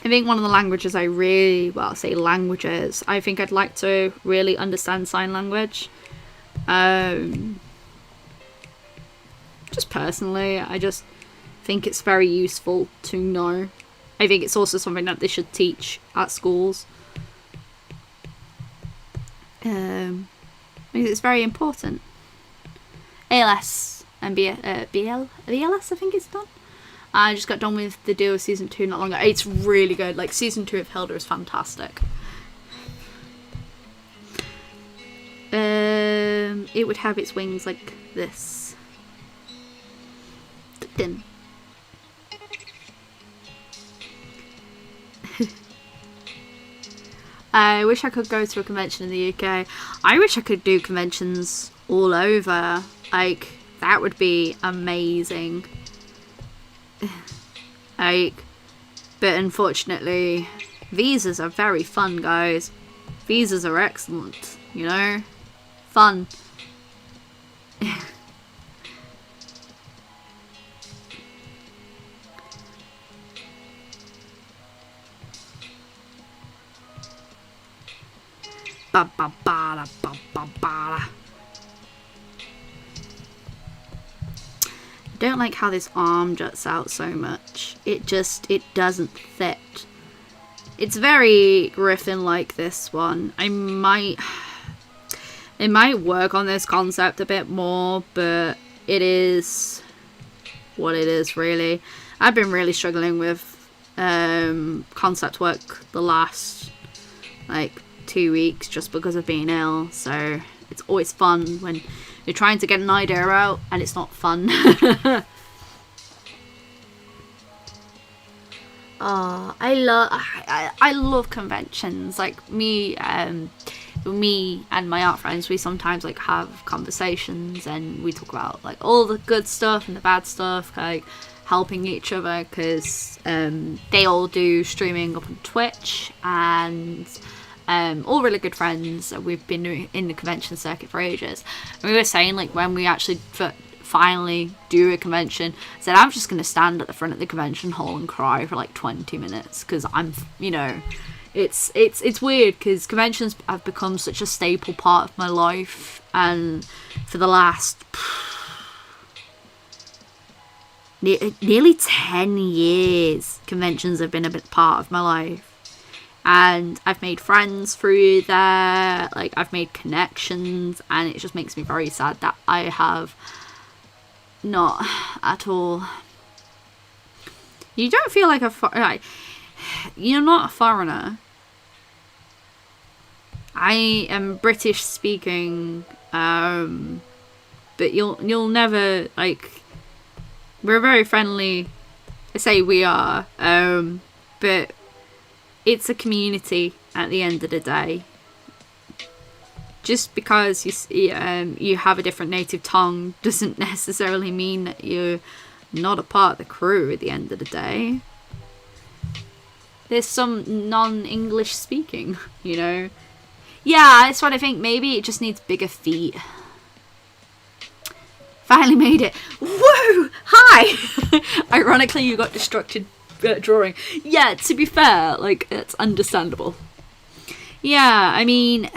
think one of the languages I really, well, say languages, I think I'd like to really understand sign language. Just personally, I just think it's very useful to know. I think it's also something that they should teach at schools. Because it's very important. ALS and BLS, I think it's done. I just got done with the deal of season 2 not long ago. It's really good. Like, season 2 of Hilda is fantastic. It would have its wings like this. Dun. I wish I could go to a convention in the UK. I wish I could do conventions all over. Like, that would be amazing. Like, but unfortunately, visas are very fun, guys. Visas are excellent, you know? Fun. Ba ba ba ba ba ba. I don't like how this arm juts out so much. It doesn't fit. It's very Griffin like this one. It might work on this concept a bit more, but it is what it is, really. I've been really struggling with concept work the last like 2 weeks just because of being ill, so it's always fun when you're trying to get an idea out and it's not fun. Oh, I love conventions. Like me and my art friends, we sometimes like have conversations and we talk about like all the good stuff and the bad stuff, like helping each other, because they all do streaming up on Twitch, and all really good friends. We've been in the convention circuit for ages. And we were saying, like, when we actually finally do a convention, I said I'm just going to stand at the front of the convention hall and cry for like 20 minutes, because I'm, you know, it's weird because conventions have become such a staple part of my life, and for the last nearly 10 years conventions have been a bit part of my life. And I've made friends through there, like I've made connections, and it just makes me very sad that I have not at all. You don't feel like you're not a foreigner. I am British speaking, but you'll never, like, we're very friendly. I say we are, but it's a community at the end of the day. Just because you have a different native tongue doesn't necessarily mean that you're not a part of the crew at the end of the day. There's some non-English speaking, you know. Yeah, that's what I think. Maybe it just needs bigger feet. Finally made it. Whoa! Hi! Ironically, you got distracted drawing. Yeah, to be fair, like, it's understandable. Yeah, I mean,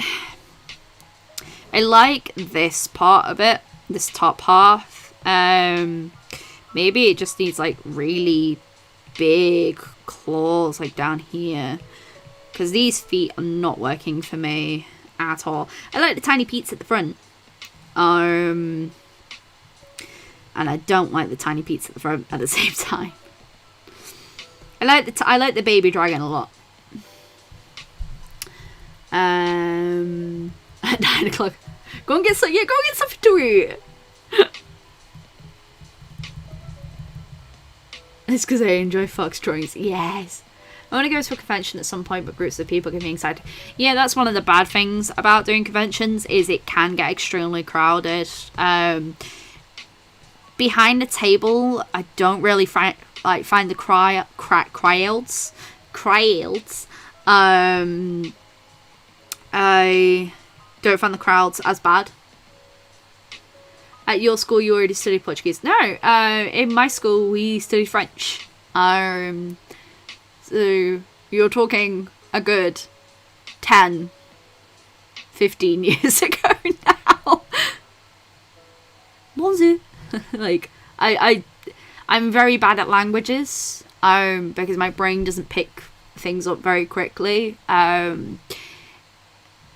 I like this part of it, this top half. Maybe it just needs like really big claws like down here, because these feet are not working for me at all. I like the tiny peats at the front, and I don't like the tiny peats at the front at the same time. I like the baby dragon a lot. At 9 o'clock. Go and get some. Yeah, go and get something to eat. It's because I enjoy fox drawings. Yes. I want to go to a convention at some point, but groups of people give me anxiety. Yeah, that's one of the bad things about doing conventions, is it can get extremely crowded. Behind the table, I don't really find the crowds. I don't find the crowds as bad. At your school, you already studied Portuguese? No, in my school, we studied French. So you're talking a good 10, 15 years ago now. Bonjour. Like, I'm very bad at languages, because my brain doesn't pick things up very quickly. And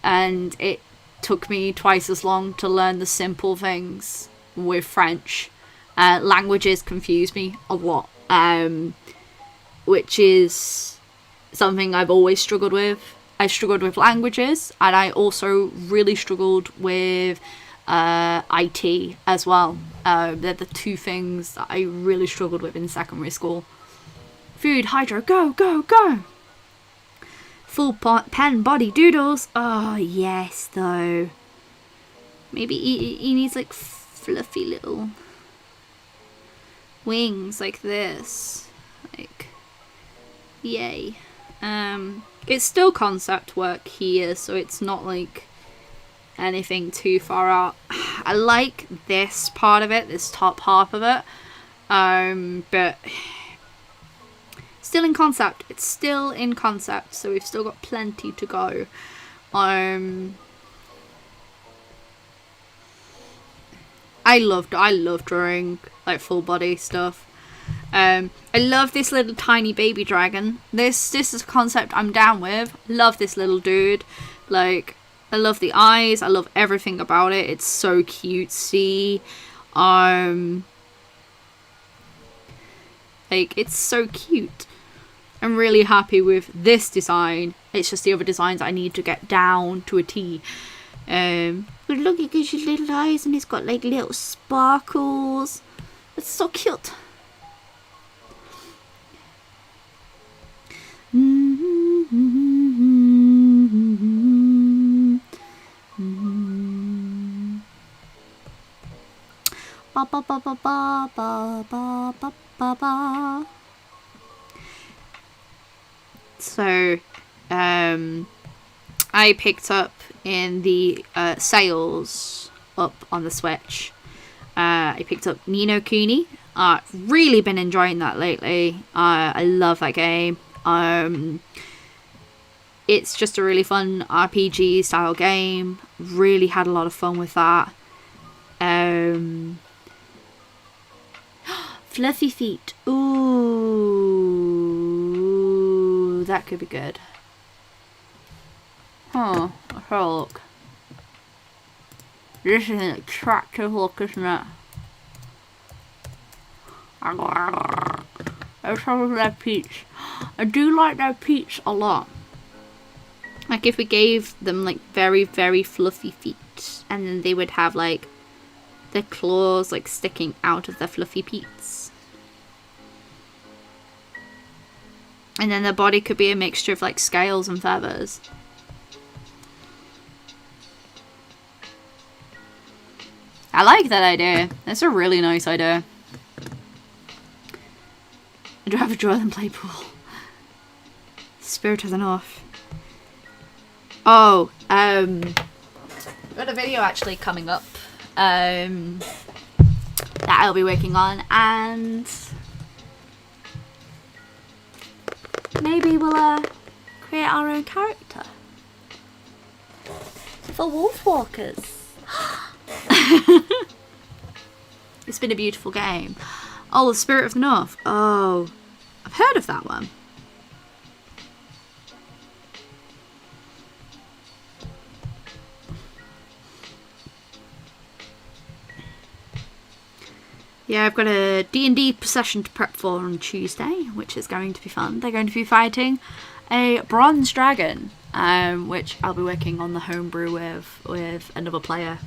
it took me twice as long to learn the simple things with French. Languages confuse me a lot, which is something I've always struggled with. I struggled with languages, and I also really struggled with IT as well. They're the two things that I really struggled with in secondary school. Food, hydro, go, go, go! Full pen body doodles. Oh, yes, though. Maybe he needs, like, fluffy little wings like this. Like, yay. It's still concept work here, so it's not, like, anything too far out. I like this part of it, this top half of it. But still in concept. It's still in concept, so we've still got plenty to go. I love drawing like full body stuff. I love this little tiny baby dragon. This is a concept I'm down with. Love this little dude. Like, I love the eyes. I love everything about it. It's so cutesy. Like, it's so cute. I'm really happy with this design. It's just the other designs I need to get down to a T. But look, it gives you little eyes and it's got like little sparkles. It's so cute. Ba ba ba ba ba ba ba ba ba ba. So, I picked up in the sales up on the Switch. I picked up Ni no Kuni. Really been enjoying that lately. I love that game. It's just a really fun RPG style game. Really had a lot of fun with that. Fluffy feet. Ooh, that could be good. Huh, let's have a look. This is an attractive look, isn't it? Let's have a look at their peach. I do like their peach a lot. Like if we gave them like very, very fluffy feet, and then they would have like their claws like sticking out of their fluffy peats. And then their body could be a mixture of like scales and feathers. I like that idea. That's a really nice idea. I'd rather draw than play pool. Spirit has enough. Oh, I've got a video actually coming up that I'll be working on, and maybe we'll create our own character for Wolfwalkers. It's been a beautiful game. Oh, the Spirit of the North. Oh, I've heard of that one. Yeah, I've got a D&D session to prep for on Tuesday, which is going to be fun. They're going to be fighting a bronze dragon, which I'll be working on the homebrew with another player.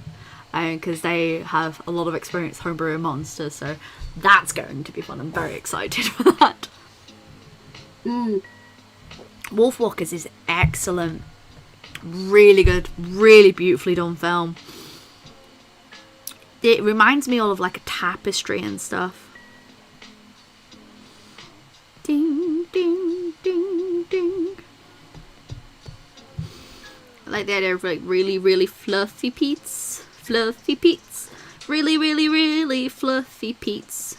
because they have a lot of experience homebrewing monsters, so that's going to be fun. I'm very excited for that. Wolfwalkers is excellent. Really good, really beautifully done film. It reminds me all of like a tapestry and stuff. Ding, ding, ding, ding. I like the idea of like really, really fluffy Pete's. Fluffy Pete's. Really, really, really fluffy Pete's.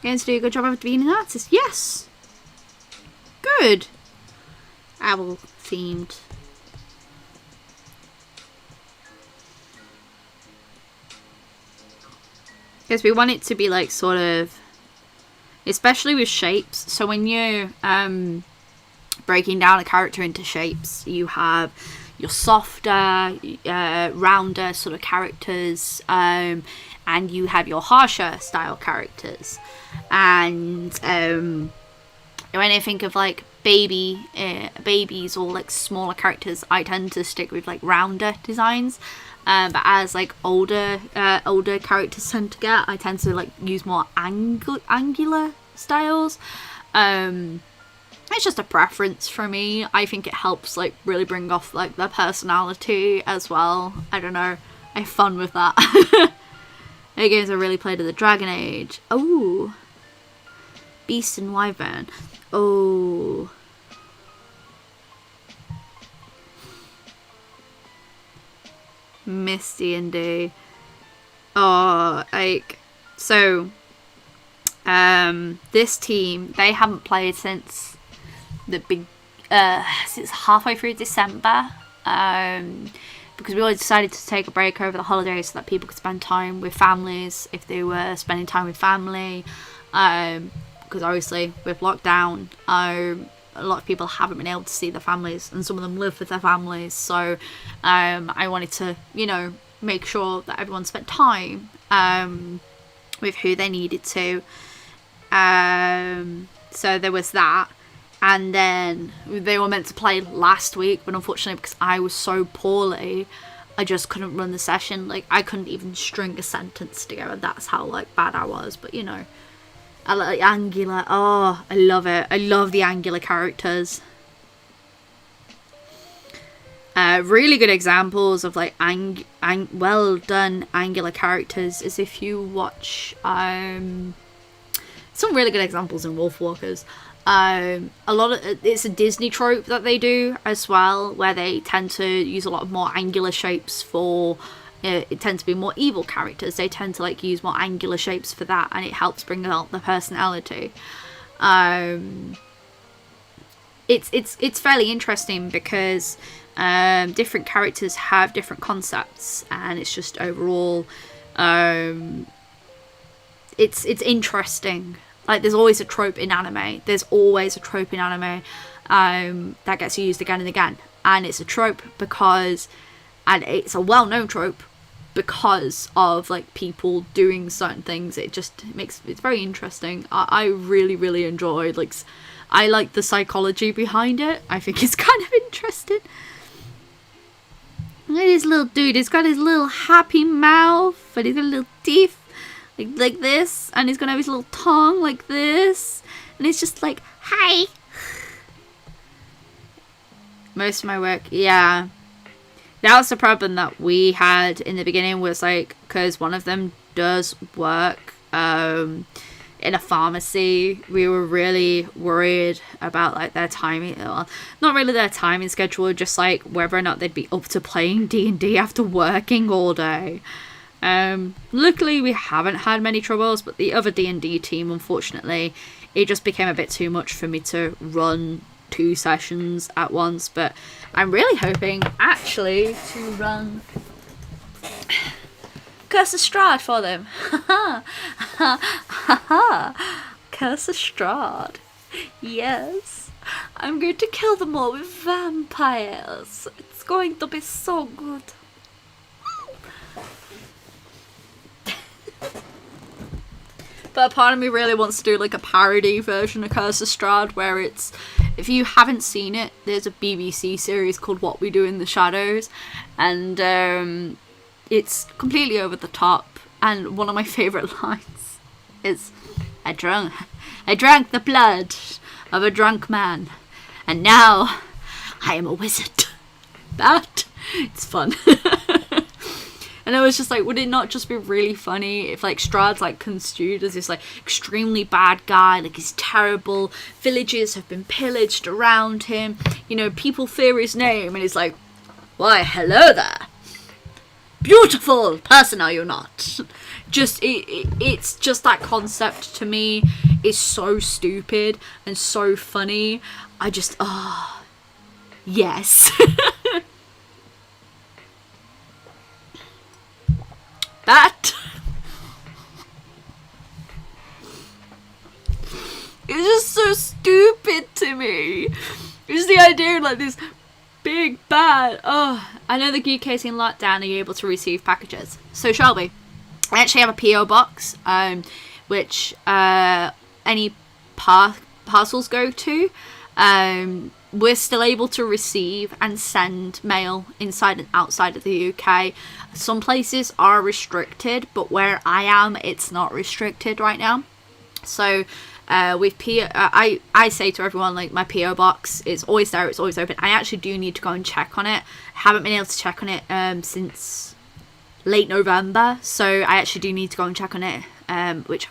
Going to do a good job of being an artist. Yes. Good. Owl themed. Because we want it to be like sort of, especially with shapes. So when you're breaking down a character into shapes, you have your softer, rounder sort of characters, and you have your harsher style characters. And when I think of like babies or like smaller characters, I tend to stick with like rounder designs. But as like older characters tend to get, I tend to like use more angular styles. It's just a preference for me. I think it helps like really bring off like their personality as well. I don't know. I have fun with that. The games I really played at the Dragon Age. Oh, Beast and Wyvern. Oh. Miss D&D. Oh, like, so this team, they haven't played since since halfway through December, because we always decided to take a break over the holidays so that people could spend time with families if they were spending time with family, because obviously with lockdown, a lot of people haven't been able to see their families, and some of them live with their families, so I wanted to, you know, make sure that everyone spent time with who they needed to. So there was that, and then they were meant to play last week, but unfortunately because I was so poorly, I just couldn't run the session. Like, I couldn't even string a sentence together. That's how like bad I was. But you know, I like angular. Oh, I love it. I love the angular characters. Really good examples of like well done angular characters is if you watch some really good examples in Wolfwalkers. A lot of it's a Disney trope that they do as well, where they tend to use a lot of more angular shapes for. It tends to be more evil characters. They tend to like use more angular shapes for that, and it helps bring out the personality. It's fairly interesting because different characters have different concepts, and it's just overall it's interesting. Like, there's always a trope in anime. There's always a trope in anime that gets used again and again, and it's a trope because, and it's a well-known trope because of like people doing certain things. It's very interesting. I really, really enjoyed, like, I like the psychology behind it. I think it's kind of interesting. Look at this little dude. He's got his little happy mouth, and he's got little teeth like this, and he's gonna have his little tongue like this, and he's just like, hi. Most of my work, yeah. That was the problem that we had in the beginning, was like, because one of them does work in a pharmacy. We were really worried about like their timing, well, not really their timing schedule, just like whether or not they'd be up to playing D&D after working all day. Luckily we haven't had many troubles, but the other D&D team, unfortunately, it just became a bit too much for me to run 2 sessions at once. But I'm really hoping actually to run Curse of Strahd for them. Curse of Strahd. Yes, I'm going to kill them all with vampires. It's going to be so good. But a part of me really wants to do like a parody version of Curse of Strahd, where it's, if you haven't seen it, there's a BBC series called What We Do in the Shadows, and it's completely over the top, and one of my favourite lines is, I drank the blood of a drunk man, and now I am a wizard. That, it's fun. And I was just like, would it not just be really funny if like Strahd's like construed as this like extremely bad guy, like he's terrible, villages have been pillaged around him, you know, people fear his name, and he's like, why, hello there, beautiful person are you not? Just it's just, that concept to me is so stupid and so funny. I just, yes. That it's just so stupid to me. Just the idea of like this big bad. Oh, I know the UK's in lockdown. Are you able to receive packages? So Shelby, I actually have a P.O. box, which any parcels go to. We're still able to receive and send mail inside and outside of the UK. Some places are restricted, but where I am, it's not restricted right now. So with I say to everyone, like, my P.O. box is always there, it's always open. I actually do need to go and check on it. I haven't been able to check on it since late November, so I actually do need to go and check on it, which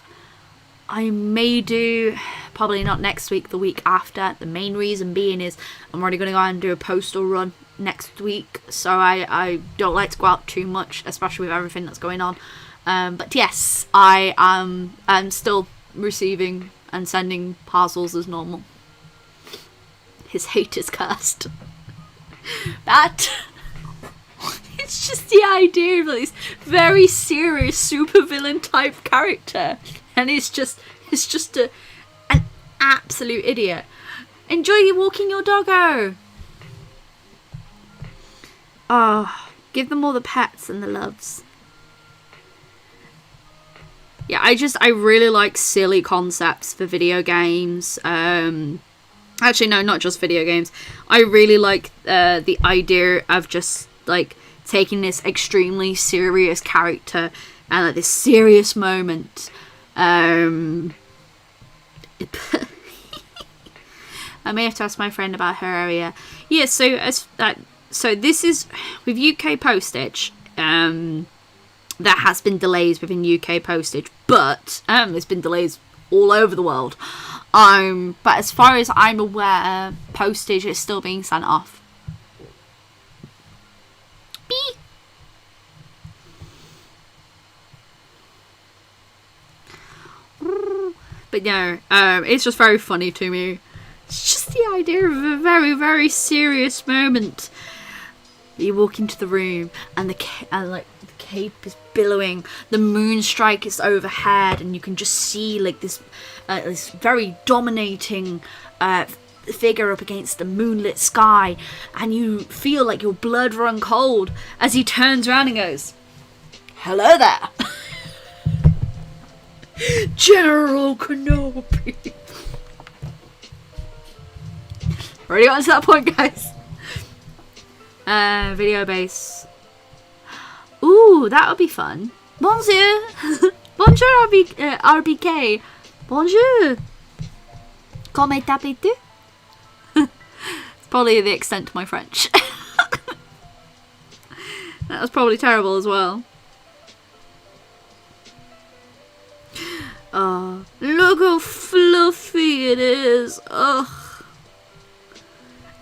I may do, probably not next week, the week after. The main reason being is I'm already going to go and do a postal run next week, so I don't like to go out too much, especially with everything that's going on. But yes, I'm still receiving and sending parcels as normal. His hate is cursed. That it's just the idea of this very serious supervillain type character, and it's just an absolute idiot. Enjoy you walking your doggo. Oh, give them all the pets and the loves. Yeah, I really like silly concepts for video games. Actually, no, not just video games. I really like the idea of just like taking this extremely serious character and at this serious moment. I may have to ask my friend about her area. Yeah, so this is with UK postage. There has been delays within UK postage, but there's been delays all over the world. But as far as I'm aware, postage is still being sent off. Beep. But no, it's just very funny to me. It's just the idea of a very, very serious moment. You walk into the room and the cape is billowing, the moon strike is overhead, and you can just see like this very dominating figure up against the moonlit sky, and you feel like your blood run cold as he turns around and goes, "Hello there, General Kenobi." Already got to that point, guys. Video base. Ooh, that would be fun. Bonjour! Bonjour, RBK! Bonjour! Comment t'appelles-tu? It's probably the extent to my French. That was probably terrible as well. Oh, look how fluffy it is. Ugh.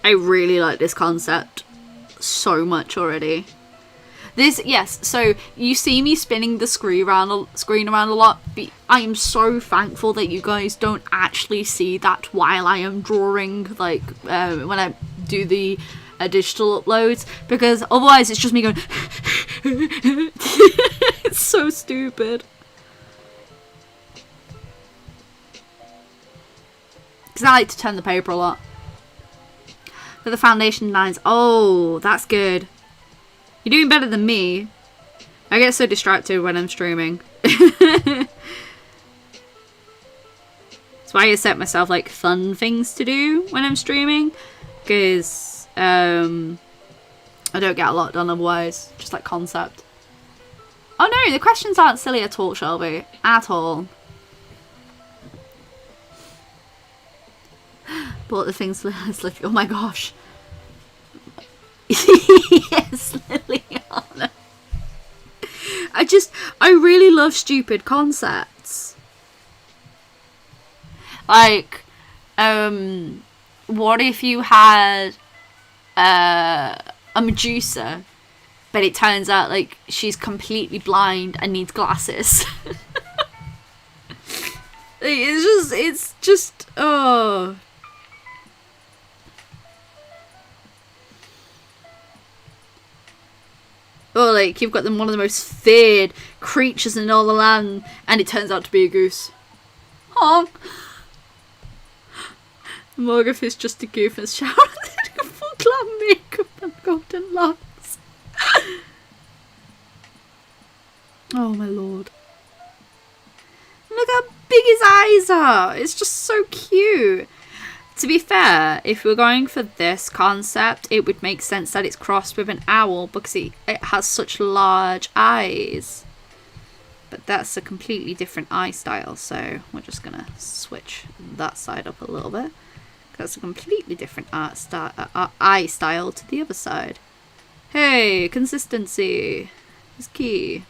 I really like this concept so much already. Yes, so you see me spinning the screen around a lot. I am so thankful that you guys don't actually see that while I am drawing, like, when I do the digital uploads, because otherwise it's just me going it's so stupid. Because I like to turn the paper a lot. For the foundation lines. Oh, that's good. You're doing better than me. I get so distracted when I'm streaming. That's why I set myself like fun things to do when I'm streaming, because I don't get a lot done otherwise. Just like concept. Oh no, the questions aren't silly at all, Shelby. At all. Bought the things Lily. Oh my gosh. Yes, Liliana. I really love stupid concepts. Like, what if you had a Medusa, but it turns out like she's completely blind and needs glasses. It's just oh. Or like you've got them one of the most feared creatures in all the land, and it turns out to be a goose. Oh. Morgoth is just a goof and showered in full glam makeup and golden locks. Oh my lord. Look how big his eyes are. It's just so cute. To be fair, if we're going for this concept, it would make sense that it's crossed with an owl because it has such large eyes. But that's a completely different eye style, so we're just going to switch that side up a little bit. That's a completely different eye style to the other side. Hey, consistency is key.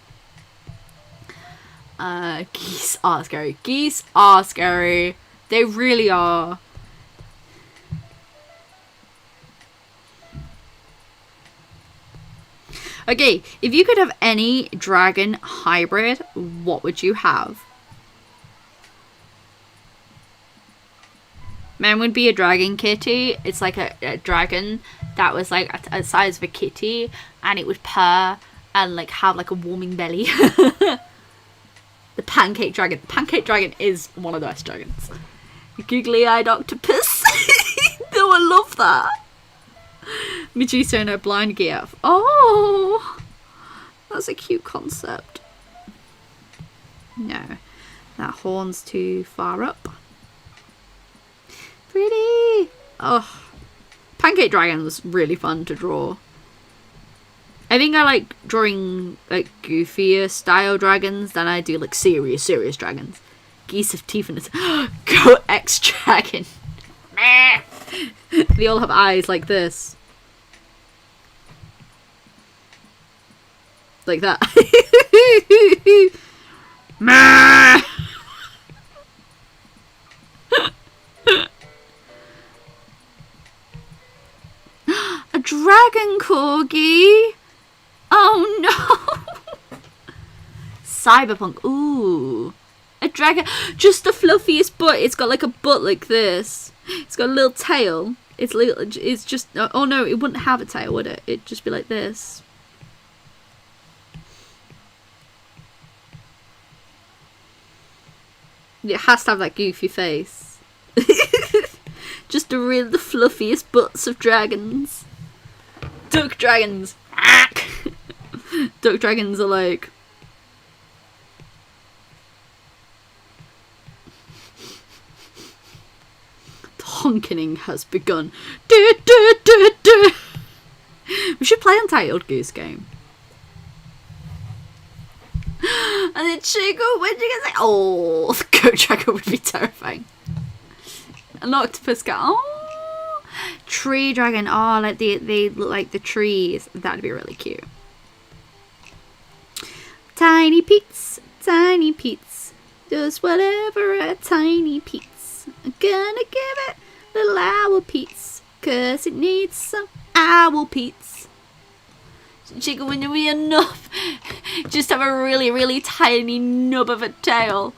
Geese are scary. Geese are scary. They really are. Okay, if you could have any dragon hybrid, what would you have? Mine would be a dragon kitty. It's like a dragon that was like a size of a kitty, and it would purr and like have like a warming belly. The pancake dragon. The pancake dragon is one of the best dragons. Googly-eyed octopus. No, I love that. Medusa in her blind gear. Oh, that's a cute concept. No, that horn's too far up. Pretty. Oh, pancake dragon was really fun to draw. I think I like drawing like goofier style dragons than I do like serious dragons. Geese have teeth in it. Go X dragon. They all have eyes like this. Like that. A dragon corgi? Oh no! Cyberpunk. Ooh. A dragon. Just the fluffiest butt. It's got like a butt like this. It's got a little tail. It's just. Oh no, it wouldn't have a tail, would it? It'd just be like this. It has to have that goofy face. Just the fluffiest butts of dragons. Duck dragons. Duck dragons are like. The honking has begun. We should play Untitled Goose Game. And then Chico, when you get like, oh, the goat dragon would be terrifying. An octopus cat, oh, tree dragon, oh, like they look like the trees. That'd be really cute. Tiny Pete's, does whatever a tiny Pete's. I'm gonna give it little owl Pete's, 'cause it needs some owl Pete's. Chicken wouldn't be enough. Just have a really tiny nub of a tail.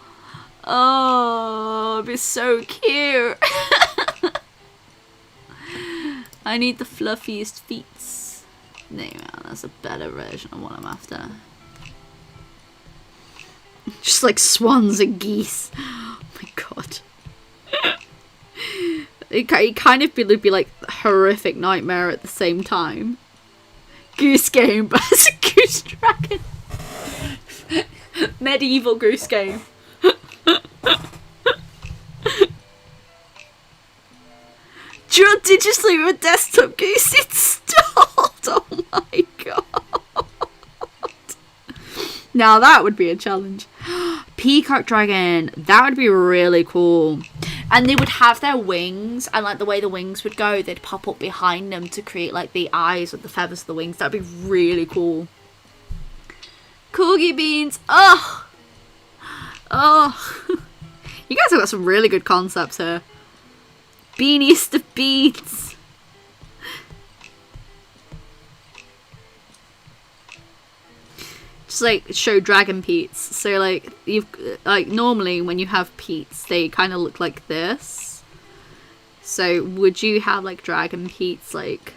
Oh, it'd be so cute. I need the fluffiest feet. No, that's a better version of what I'm after. Just like swans and geese. Oh my god. It kind of would be like a horrific nightmare at the same time. Goose Game, but it's a goose dragon. Medieval Goose Game. Did you sleep with desktop goose installed? Oh my god. Now that would be a challenge. Peacock dragon. That would be really cool. And they would have their wings, and like the way the wings would go, they'd pop up behind them to create like the eyes with the feathers of the wings. That'd be really cool. Corgi beans. Oh. You guys have got some really good concepts here. Beaniest of beans. Just like show dragon peats. So like you've like normally when you have peats, they kind of look like this. So would you have like dragon peats like?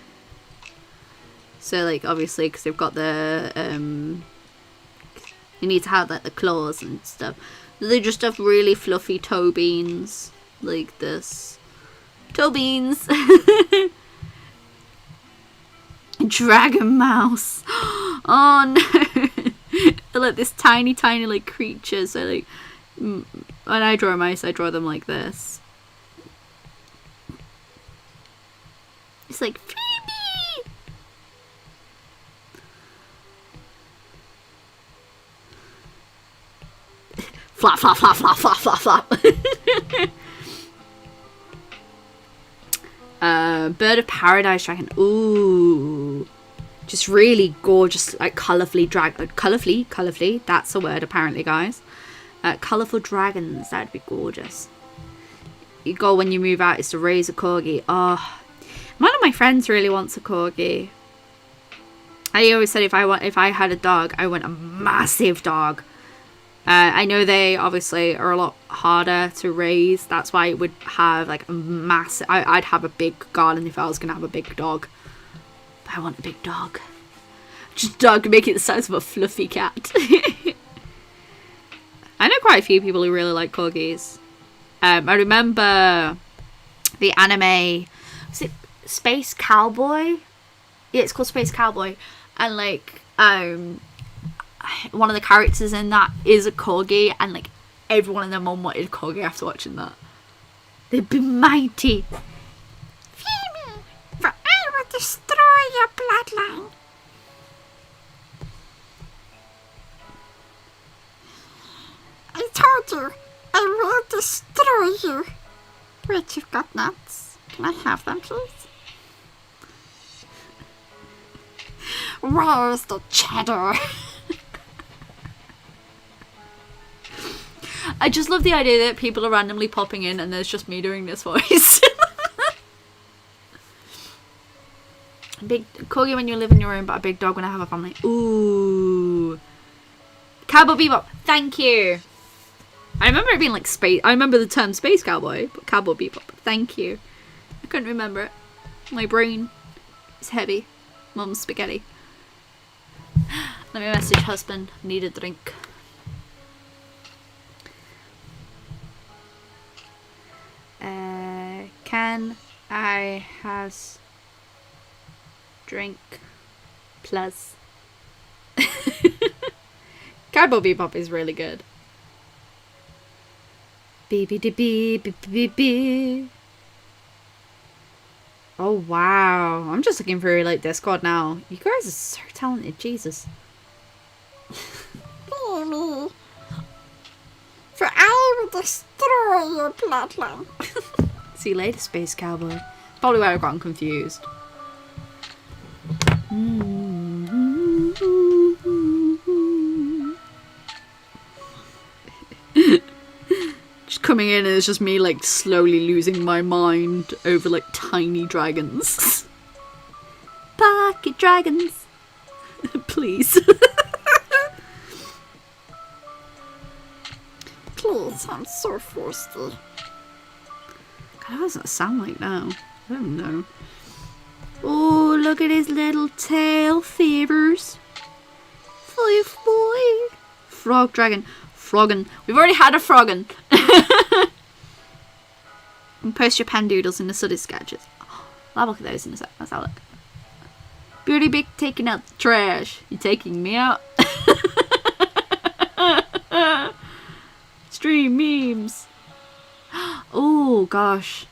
So like obviously because they've got the you need to have like the claws and stuff. They just have really fluffy toe beans like this. Toe beans. Dragon mouse. Oh no. They're like this tiny like creature. So like when I draw a mouse, I draw them like this. It's like Phoebe. Flap flap flap flap flap flap flap. Bird of paradise dragon. Ooh, just really gorgeous, like colorfully. That's a word apparently, guys. Colorful dragons. That'd be gorgeous. Your goal when you move out is to raise a corgi. Oh, one of my friends really wants a corgi. I always said if I had a dog, I want a massive dog. I know they obviously are a lot harder to raise. That's why it would have like a massive... I'd have a big garden if I was going to have a big dog. But I want a big dog. Just a dog making the size of a fluffy cat. I know quite a few people who really like corgis. I remember the anime... Was it Space Cowboy? Yeah, it's called Space Cowboy. And like... one of the characters in that is a corgi, and like everyone and their mum wanted a corgi after watching that. They'd be mighty. Feed me, for I will destroy your bloodline. I told you, I will destroy you. Wait, you've got nuts. Can I have them, please? Where's the cheddar? I just love the idea that people are randomly popping in and there's just me doing this voice. Big corgi when you live in your own, but a big dog when I have a family. Ooh. Cowboy Bebop. Thank you. I remember it being like space. I remember the term Space Cowboy, but Cowboy Bebop. Thank you. I couldn't remember it. My brain is heavy. Mum's spaghetti. Let me message husband. Need a drink. Can I has drink plus? Cowboy Bebop is really good. Bee. Oh wow! I'm just looking through like Discord now. You guys are so talented, Jesus. For I will destroy your bloodline. See you later, Space Cowboy. Probably where I've gotten confused. Just coming in and it's just me like slowly losing my mind over like tiny dragons. Pocket dragons. Please. Please, I'm so thirsty. God, how does that sound like now? I don't know. Oh, look at his little tail feathers. Boy. Frog dragon. Froggen. We've already had a froggen. And post your pen doodles in the study sketches. I'll have a look at those in a sec. Let's have a look. Beauty Big taking out the trash. You taking me out? Stream memes. Oh gosh.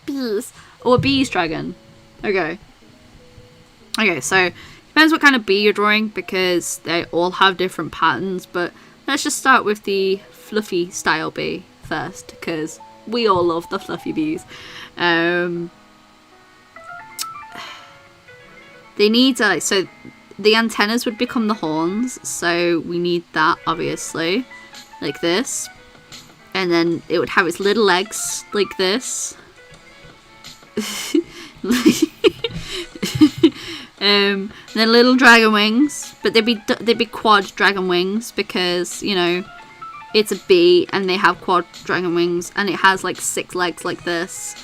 bees. Or a bees dragon. Okay. Okay, so depends what kind of bee you're drawing because they all have different patterns, but let's just start with the fluffy style bee first because we all love the fluffy bees. They need so the antennas would become the horns, so we need that obviously, like this, and then it would have its little legs like this. And then little dragon wings, but they'd be quad dragon wings because, you know, it's a bee and they have quad dragon wings, and it has like 6 legs like this,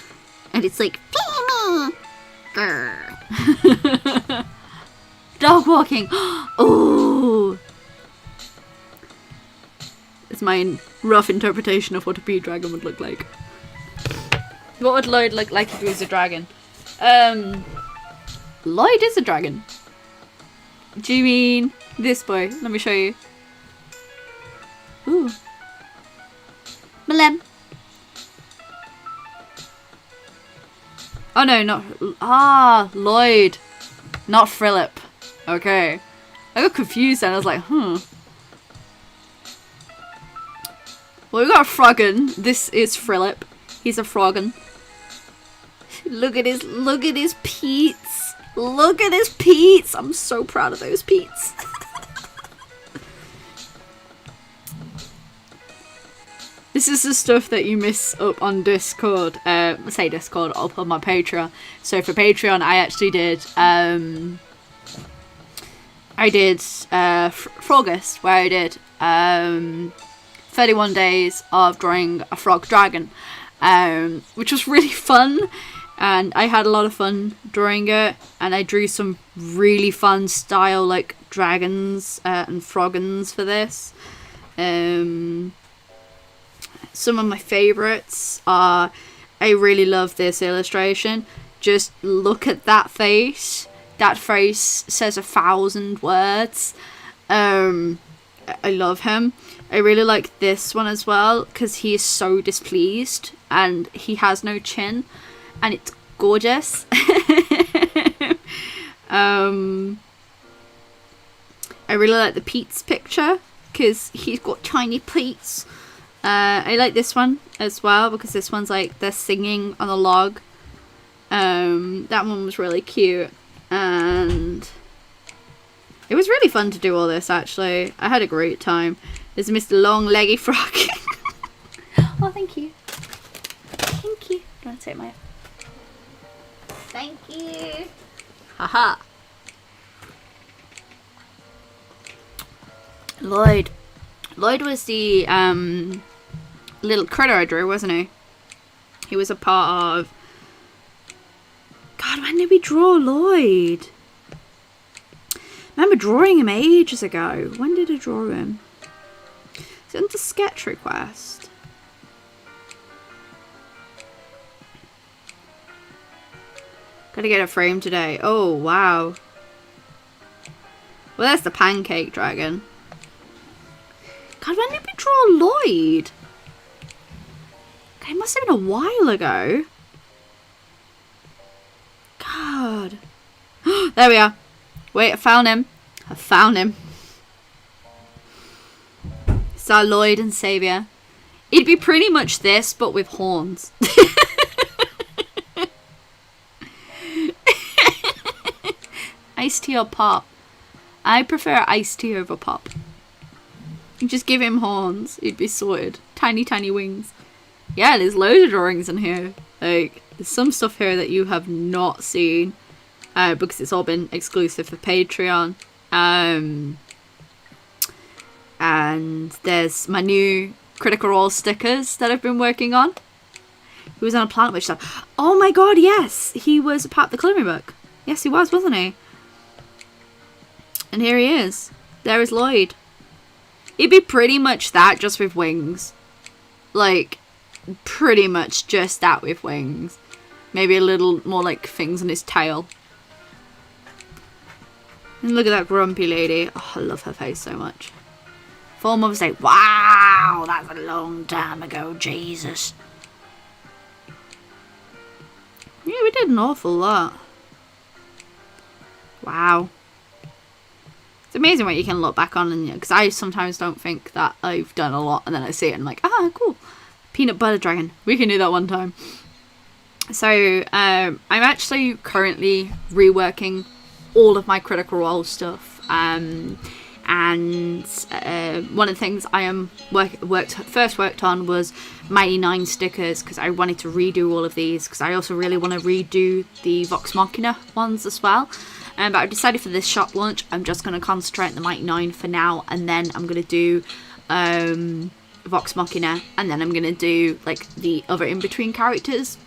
and it's like dog walking. Oh, it's my rough interpretation of what a bee dragon would look like. What would Lloyd look like if he was a dragon? Lloyd is a dragon. Do you mean this boy? Let me show you. Ooh. Malem. Oh no, not... Ah, Lloyd. Not Philip. Okay. I got confused and I was like, Well, we got a Froggen. This is Philip. He's a Froggen. Look at his peats. Look at his peats. I'm so proud of those peats. This is the stuff that you miss up on Discord. Say Discord, up on my Patreon. So for Patreon, I actually did Frogust, where I did 31 days of drawing a frog dragon, which was really fun. And I had a lot of fun drawing it, and I drew some really fun style like dragons and froggens for this. Some of my favourites are, I really love this illustration. Just look at that face. That face says 1,000 words. I love him. I really like this one as well because he is so displeased and he has no chin. And it's gorgeous. I really like the Pete's picture because he's got tiny pleats. I like this one as well because this one's like they're singing on a log. That one was really cute, and it was really fun to do all this. Actually, I had a great time. There's Mr. Long Leggy Frog. Oh, thank you. Thank you. Don't take my. Thank you. Haha. Lloyd was the little critter I drew, wasn't he? He was a part of... God, when did we draw Lloyd? I remember drawing him ages ago. When did I draw him? Is it under sketch request? Gotta get a frame today. Oh, wow. Well, that's the pancake dragon. God, when did we draw Lloyd? Okay, it must have been a while ago. God. There we are. Wait, I found him. I found him. It's our Lloyd and Saviour. It'd be pretty much this, but with horns. Iced tea or pop? I prefer iced tea over pop. You just give him horns, he'd be sorted. Tiny, tiny wings. Yeah, there's loads of drawings in here. Like, there's some stuff here that you have not seen. Because it's all been exclusive for Patreon. And there's my new Critical Role stickers that I've been working on. He was on a Planet Witch stuff. Oh my god, yes! He was a part of the coloring book. Yes, he was, wasn't he? And here he is. There is Lloyd. It'd be pretty much that, just with wings. Like, pretty much just that with wings. Maybe a little more like things on his tail. And look at that grumpy lady. Oh, I love her face so much. For Mother's Day. Wow, that's a long time ago, Jesus. Yeah, we did an awful lot. Wow. It's amazing what you can look back on, and because I sometimes don't think that I've done a lot, and then I see it and I'm like, ah, cool. Peanut butter dragon. We can do that one time. So I'm actually currently reworking all of my Critical Role stuff. And one of the things I am first worked on was Mighty 9 stickers, because I wanted to redo all of these, because I also really want to redo the Vox Machina ones as well. But I've decided for this shop launch, I'm just going to concentrate on the Mighty 9 for now, and then I'm going to do Vox Machina, and then I'm going to do like the other in-between characters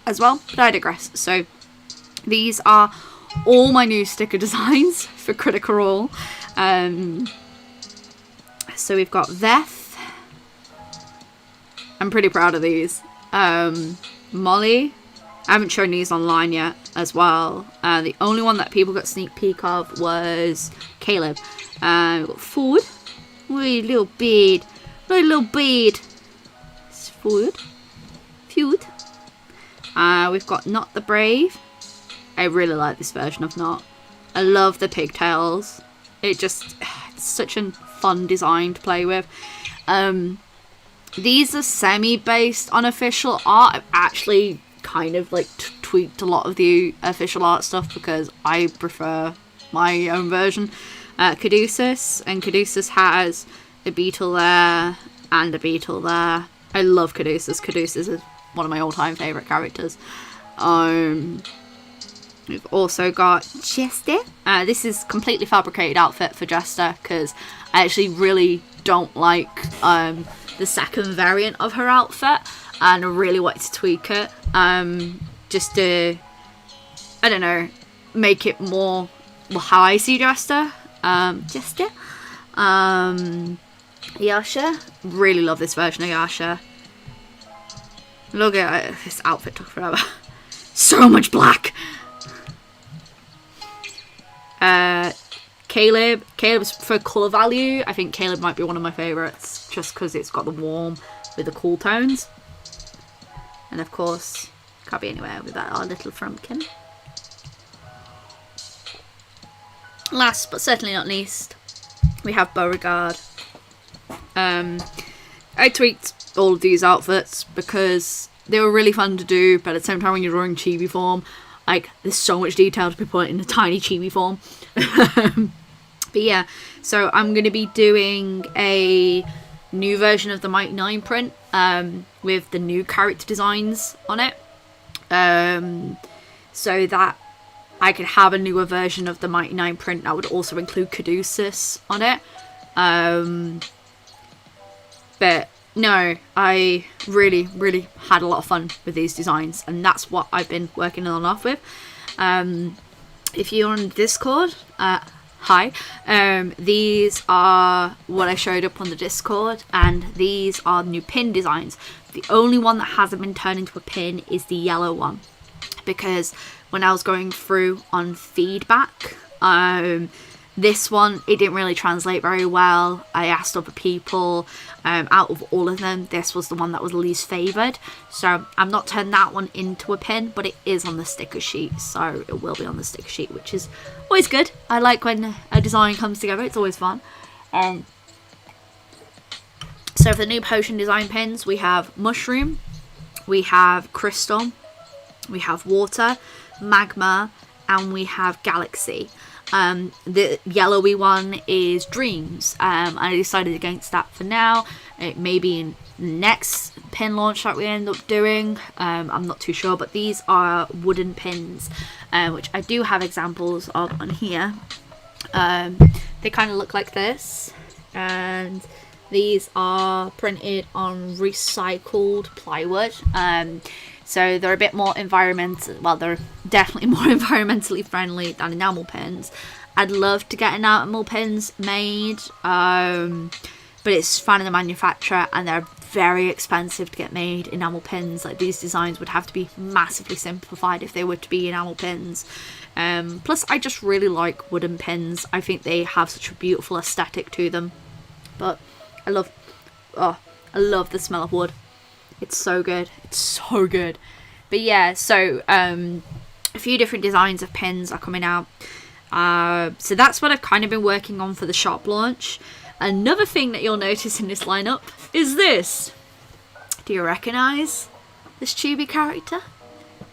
as well, but I digress. So these are all my new sticker designs for Critical Role. So we've got Veth. I'm pretty proud of these. Molly. I haven't shown these online yet as well. The only one that people got sneak peek of was Caleb. We've got Ford. Wee little beard. Little beard. It's Ford. Feud. We've got Not the Brave. I really like this version of Not. I love the pigtails. It's such a fun design to play with. These are semi-based on official art. I've actually kind of like tweaked a lot of the official art stuff because I prefer my own version. Caduceus, and Caduceus has a beetle there and a beetle there. I love Caduceus. Caduceus is one of my all-time favourite characters. We've also got Jester. This is completely fabricated outfit for Jester because I actually really don't like the second variant of her outfit, and I really wanted to tweak it just to, I don't know, make it more how I see Jester. Yasha. Really love this version of Yasha. Look at this outfit, took forever. So much black. Caleb's for colour value. I think Caleb might be one of my favourites just because it's got the warm with the cool tones. And of course, can't be anywhere without our little Frumpkin. Last but certainly not least, we have Beauregard. I tweaked all of these outfits because they were really fun to do, but at the same time when you're drawing chibi form, like, there's so much detail to be put in a tiny chibi form. But yeah, so I'm going to be doing a new version of the Mighty 9 print with the new character designs on it. So that I could have a newer version of the Mighty 9 print that would also include Caduceus on it. But no, I really, really had a lot of fun with these designs, and that's what I've been working on and off with. If you're on Discord, hi. These are what I showed up on the Discord, and these are new pin designs. The only one that hasn't been turned into a pin is the yellow one, because when I was going through on feedback, this one, it didn't really translate very well. I asked other people, out of all of them, this was the one that was least favoured. So I'm not turning that one into a pin, but it is on the sticker sheet. So it will be on the sticker sheet, which is always good. I like when a design comes together. It's always fun. So for the new potion design pins, we have Mushroom, we have Crystal, we have Water, Magma, and we have Galaxy. The yellowy one is Dreams. I decided against that for now. It may be in the next pin launch that we end up doing. I'm not too sure, but these are wooden pins, which I do have examples of on here. They kind of look like this, and these are printed on recycled plywood. So they're a bit more they're definitely more environmentally friendly than enamel pins. I'd love to get enamel pins made, but it's finding the manufacturer, and they're very expensive to get made. Enamel pins, like these designs, would have to be massively simplified if they were to be enamel pins. Plus, I just really like wooden pins. I think they have such a beautiful aesthetic to them. But I love the smell of wood. It's so good. It's so good. But yeah, so a few different designs of pins are coming out. So that's what I've kind of been working on for the shop launch. Another thing that you'll notice in this lineup is this. Do you recognise this chibi character?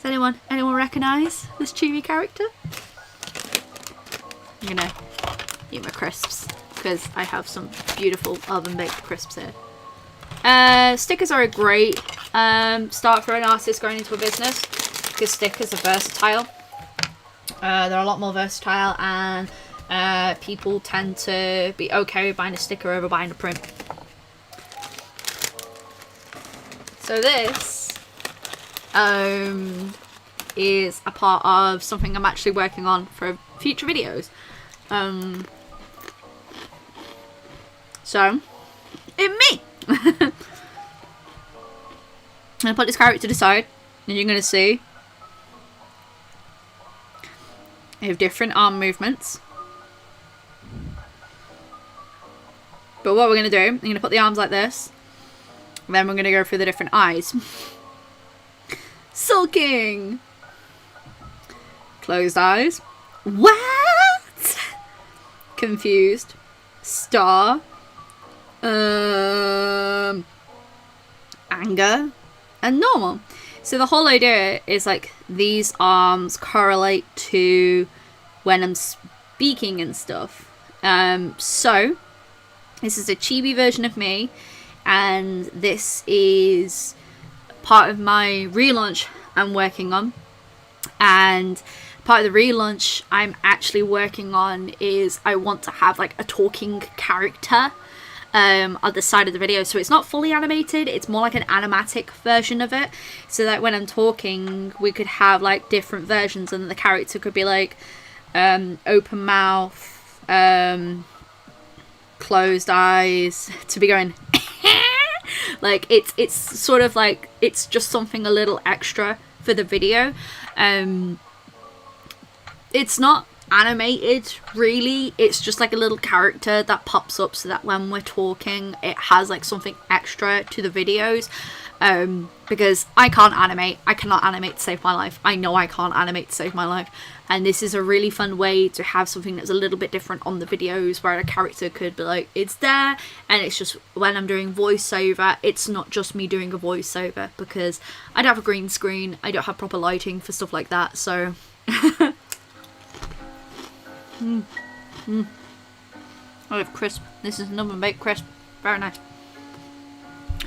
Does anyone recognise this chibi character? I'm gonna eat my crisps because I have some beautiful oven baked crisps here. Stickers are a great start for an artist going into a business because stickers are versatile. They're a lot more versatile, and people tend to be okay with buying a sticker over buying a print. So this is a part of something I'm actually working on for future videos. So, it's me! I'm gonna put this character to the side, and you're gonna see I have different arm movements. But what we're gonna do, I'm gonna put the arms like this, and then we're gonna go through the different eyes. Sulking! Closed eyes. What? Confused. Star. Anger. And normal. So the whole idea is like these arms correlate to when I'm speaking and stuff. So this is a chibi version of me, and this is part of my relaunch I'm working on. And part of the relaunch I'm actually working on is I want to have like a talking character on the side of the video, so it's not fully animated, it's more like an animatic version of it, so that when I'm talking we could have like different versions, and the character could be like open mouth, closed eyes, to be going like it's sort of like it's just something a little extra for the video. It's not animated really, it's just like a little character that pops up so that when we're talking it has like something extra to the videos, because I can't animate, I cannot animate to save my life. I know I can't animate to save my life, and this is a really fun way to have something that's a little bit different on the videos, where a character could be like, it's there, and it's just when I'm doing voiceover, it's not just me doing a voiceover, because I don't have a green screen, I don't have proper lighting for stuff like that, so I have crisp. This is an oven baked crisp. Very nice.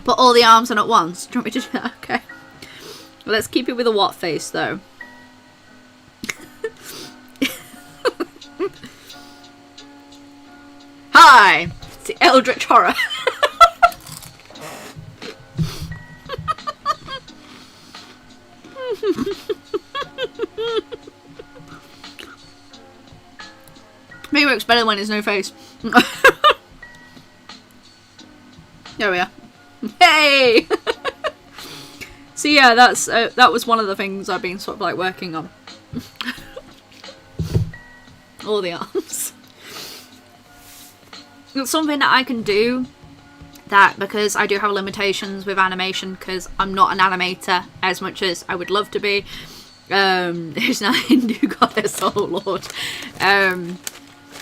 Put all the arms on at once. Do you want me to do that? Okay. Let's keep it with a what face though. Hi! It's the Eldritch Horror. Maybe it works better when there's no face. There we are. Hey! So yeah, that was one of the things I've been sort of like working on. All the arms. It's something that I can do, that because I do have limitations with animation, because I'm not an animator as much as I would love to be. There's no Hindu goddess, oh lord.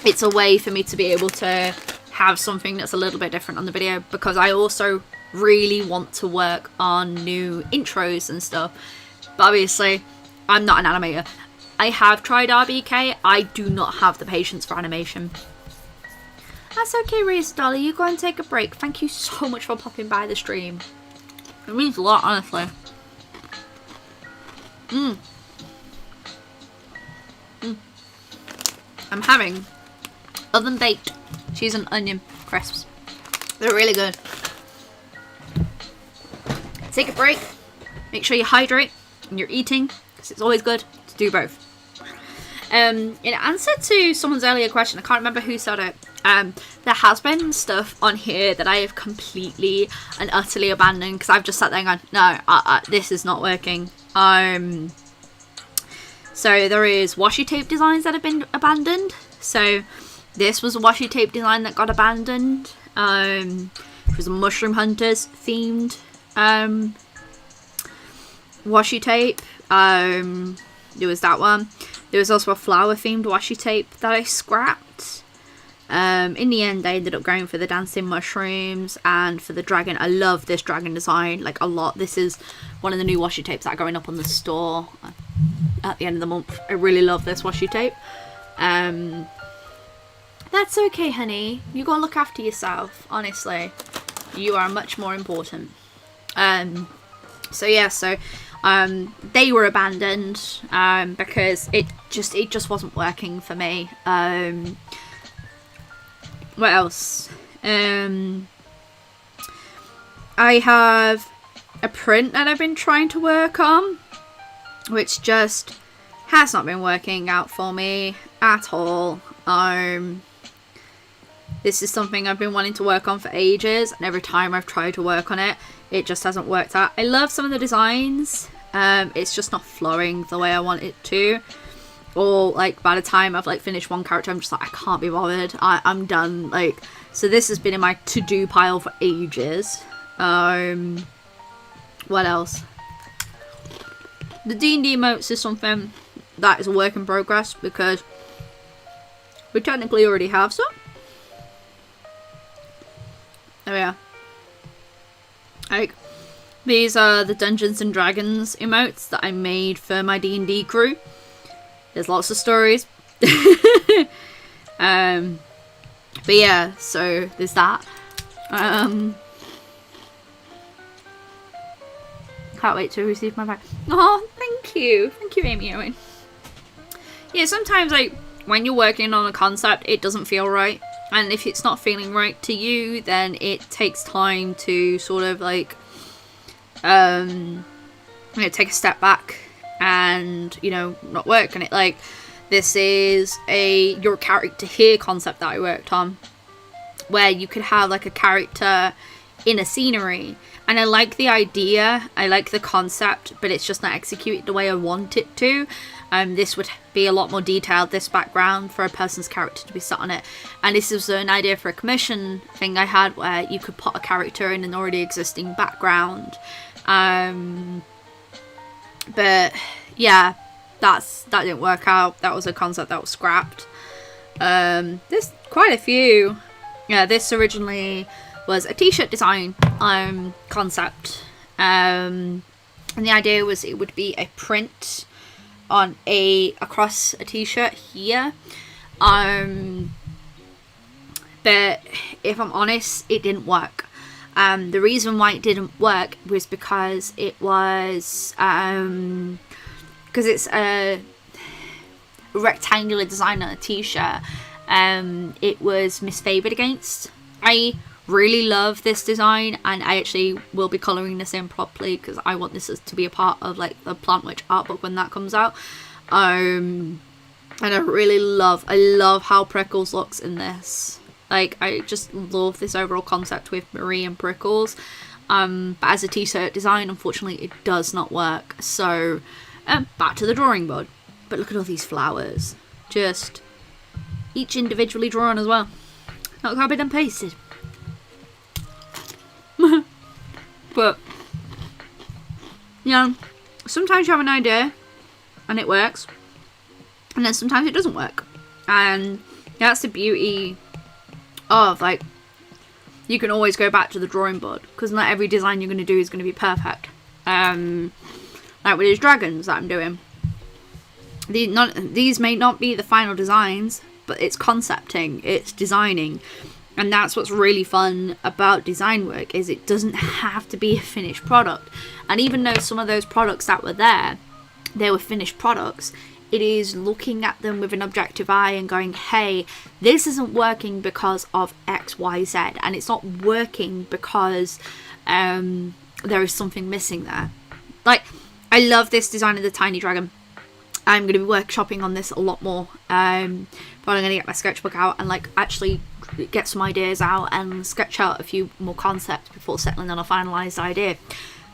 It's a way for me to be able to have something that's a little bit different on the video, because I also really want to work on new intros and stuff, but obviously I'm not an animator. I have tried RBK, I do not have the patience for animation. That's okay, Reese Dolly, you go and take a break. Thank you so much for popping by the stream. It means a lot, honestly. I'm having oven baked cheese and onion crisps. They're really good. Take a break, make sure you hydrate when you're eating, because it's always good to do both. In answer to someone's earlier question, I can't remember who said it, there has been stuff on here that I have completely and utterly abandoned, because I've just sat there and gone, no, this is not working. So there is washi tape designs that have been abandoned. So this was a washi tape design that got abandoned. It was a Mushroom Hunters themed washi tape. There was that one. There was also a flower themed washi tape that I scrapped. In the end I ended up going for the dancing mushrooms and for the dragon. I love this dragon design like a lot. This is one of the new washi tapes that are going up on the store at the end of the month. I really love this washi tape. That's okay, honey. You gotta look after yourself, honestly. You are much more important. So yeah, so they were abandoned because it just wasn't working for me. What else? I have a print that I've been trying to work on, which just has not been working out for me at all. This is something I've been wanting to work on for ages, and every time I've tried to work on it, it just hasn't worked out. I love some of the designs, it's just not flowing the way I want it to. Or like by the time I've like finished one character, I'm just like, I can't be bothered. I'm done. Like, so this has been in my to-do pile for ages. What else? The D&D emotes is something that is a work in progress because we technically already have some. Oh yeah. Like, these are the Dungeons and Dragons emotes that I made for my D&D crew. There's lots of stories. But yeah, so there's that. Can't wait to receive my bag. Oh, thank you. Thank you, Amy Owen. Yeah, sometimes like when you're working on a concept, it doesn't feel right. And if it's not feeling right to you, then it takes time to sort of like take a step back and, you know, not work on it. Like, this is your character here concept that I worked on, where you could have like a character in a scenery, and I like the idea, I like the concept, but it's just not executed the way I want it to. This would be a lot more detailed, this background, for a person's character to be sat on it. And this is an idea for a commission thing I had where you could put a character in an already existing background. But yeah, that didn't work out. That was a concept that was scrapped. There's quite a few. Yeah, this originally was a t-shirt design concept. And the idea was it would be a print on across a t-shirt here. But if I'm honest, it didn't work. The reason why it didn't work was because it was because it's a rectangular design on a t-shirt. It was misfavored against. I really love this design, and I actually will be colouring this in properly because I want this to be a part of like the Plant Witch art book when that comes out. And I love how Prickles looks in this. Like, I just love this overall concept with Marie and Prickles. But as a t-shirt design, unfortunately, it does not work. So, back to the drawing board. But look at all these flowers. Just each individually drawn as well. Not copied and pasted. But, you know, sometimes you have an idea and it works. And then sometimes it doesn't work. And that's the beauty of, like, you can always go back to the drawing board, because not every design you're going to do is going to be perfect. Like with these dragons that I'm doing, these may not be the final designs, but it's concepting, it's designing, and that's what's really fun about design work, is it doesn't have to be a finished product. And even though some of those products that were there, they were finished products, it is looking at them with an objective eye and going, hey, this isn't working because of X, Y, Z. And it's not working because there is something missing there. Like, I love this design of the tiny dragon. I'm going to be workshopping on this a lot more. Probably going to get my sketchbook out and like actually get some ideas out and sketch out a few more concepts before settling on a finalised idea.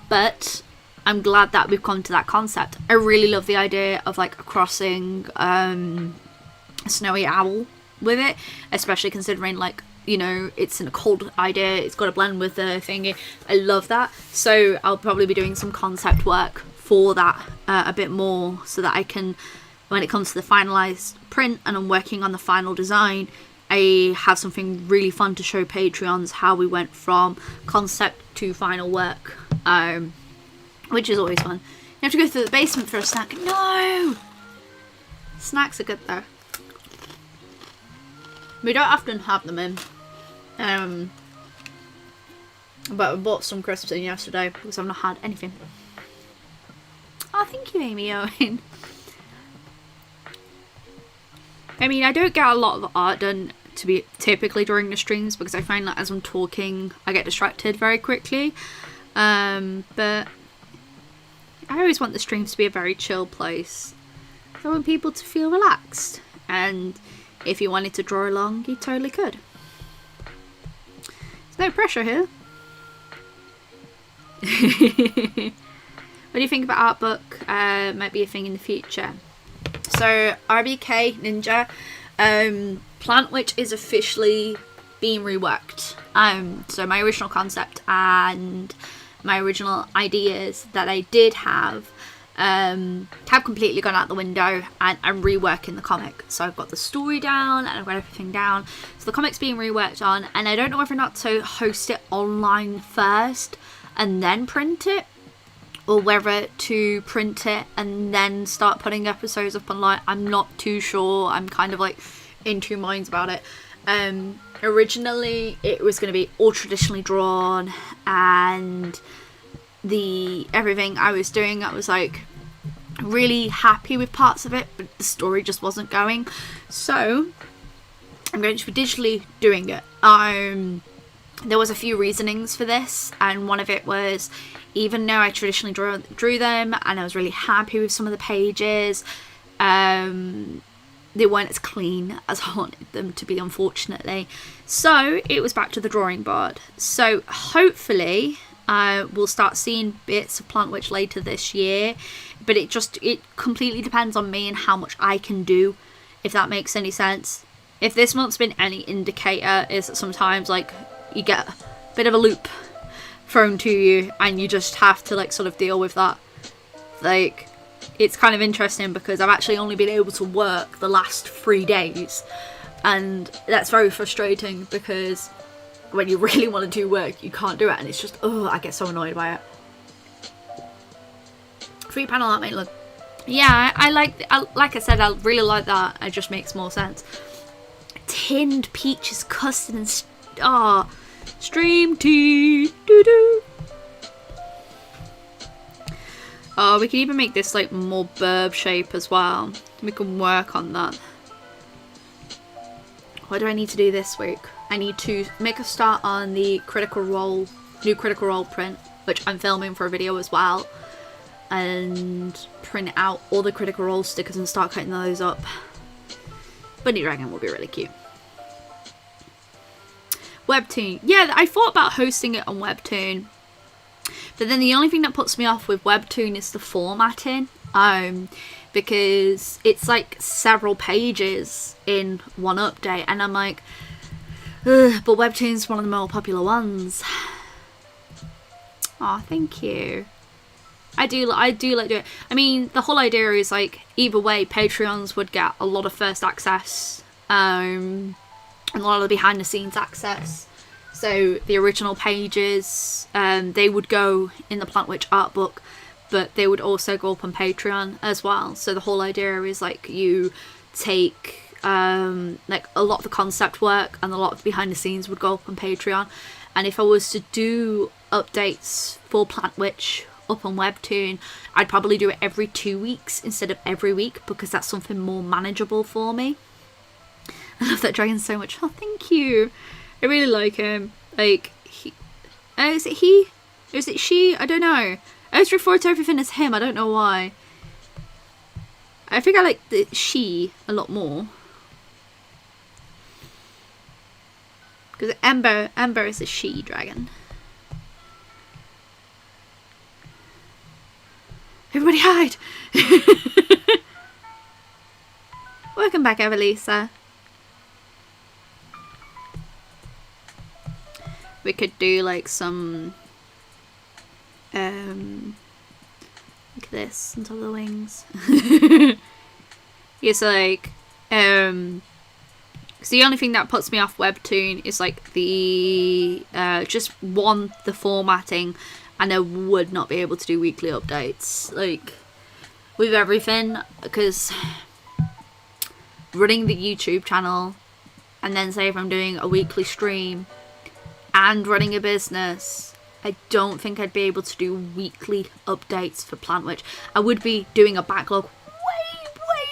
But I'm glad that we've come to that concept. I really love the idea of like a crossing a snowy owl with it, especially considering, like, you know, it's in a cold idea, it's got to blend with the thingy. I love that. So I'll probably be doing some concept work for that a bit more, so that I can, when it comes to the finalized print and I'm working on the final design, I have something really fun to show Patreons, how we went from concept to final work, which is always fun. You have to go through the basement for a snack. No! Snacks are good though. We don't often have them in. But I bought some crisps in yesterday because I've not had anything. Oh, thank you, Amy Owen. I mean, I don't get a lot of art done to be typically during the streams because I find that as I'm talking, I get distracted very quickly. But I always want the streams to be a very chill place. I want people to feel relaxed. And if you wanted to draw along, you totally could. There's no pressure here. What do you think about art book? Might be a thing in the future. So RBK Ninja, Plant Witch is officially being reworked. So my original concept and my original ideas that I did have completely gone out the window, and I'm reworking the comic. So I've got the story down and I've got everything down. So the comic's being reworked on, and I don't know whether or not to host it online first and then print it, or whether to print it and then start putting episodes up online. I'm not too sure. I'm kind of like in two minds about it. Originally it was going to be all traditionally drawn, and everything I was doing, I was like really happy with parts of it, but the story just wasn't going. So I'm going to be digitally doing it. There was a few reasonings for this, and one of it was, even though I traditionally drew them and I was really happy with some of the pages, they weren't as clean as I wanted them to be, unfortunately. So it was back to the drawing board. So hopefully we'll start seeing bits of Plant Witch later this year, but it completely depends on me and how much I can do, if that makes any sense. If this month's been any indicator, is that sometimes like you get a bit of a loop thrown to you and you just have to like sort of deal with that. Like, it's kind of interesting because I've actually only been able to work the last 3 days, and that's very frustrating because when you really want to do work you can't do it, and it's just, oh, I get so annoyed by it. 3-panel art, mate, look. Yeah, I like I said, I really like that. It just makes more sense. Tinned peaches, custard and stream tea. Doo-doo. Oh, we can even make this like more burb shape as well. We can work on that. What do I need to do this week? I need to make a start on the new Critical Role print, which I'm filming for a video as well, and print out all the Critical Role stickers and start cutting those up. Bunny Dragon will be really cute. Webtoon. Yeah, I thought about hosting it on Webtoon, but then the only thing that puts me off with Webtoon is the formatting, because it's like several pages in one update, and I'm like, ugh, but Webtoon's one of the more popular ones. Oh, thank you. I do like doing it. I mean, the whole idea is like, either way, Patreons would get a lot of first access, and a lot of the behind the scenes access. So the original pages, they would go in the Plant Witch art book, but they would also go up on Patreon as well. So the whole idea is like, you take like a lot of the concept work and a lot of the behind the scenes would go up on Patreon. And if I was to do updates for Plant Witch up on Webtoon, I'd probably do it every 2 weeks instead of every week, because that's something more manageable for me. I love that dragon so much. Oh, thank you. I really like him. Like, is it he? Or is it she? I don't know. I always refer to everything as him. I don't know why. I think I like the she a lot more. Because Ember is a she dragon. Everybody hide! Welcome back, Evelisa. We could do like some like this until the wings. It's like, cause the only thing that puts me off Webtoon is like the the formatting, and I would not be able to do weekly updates like with everything, because running the YouTube channel, and then say if I'm doing a weekly stream and running a business, I don't think I'd be able to do weekly updates for Plant Witch. I would be doing a backlog way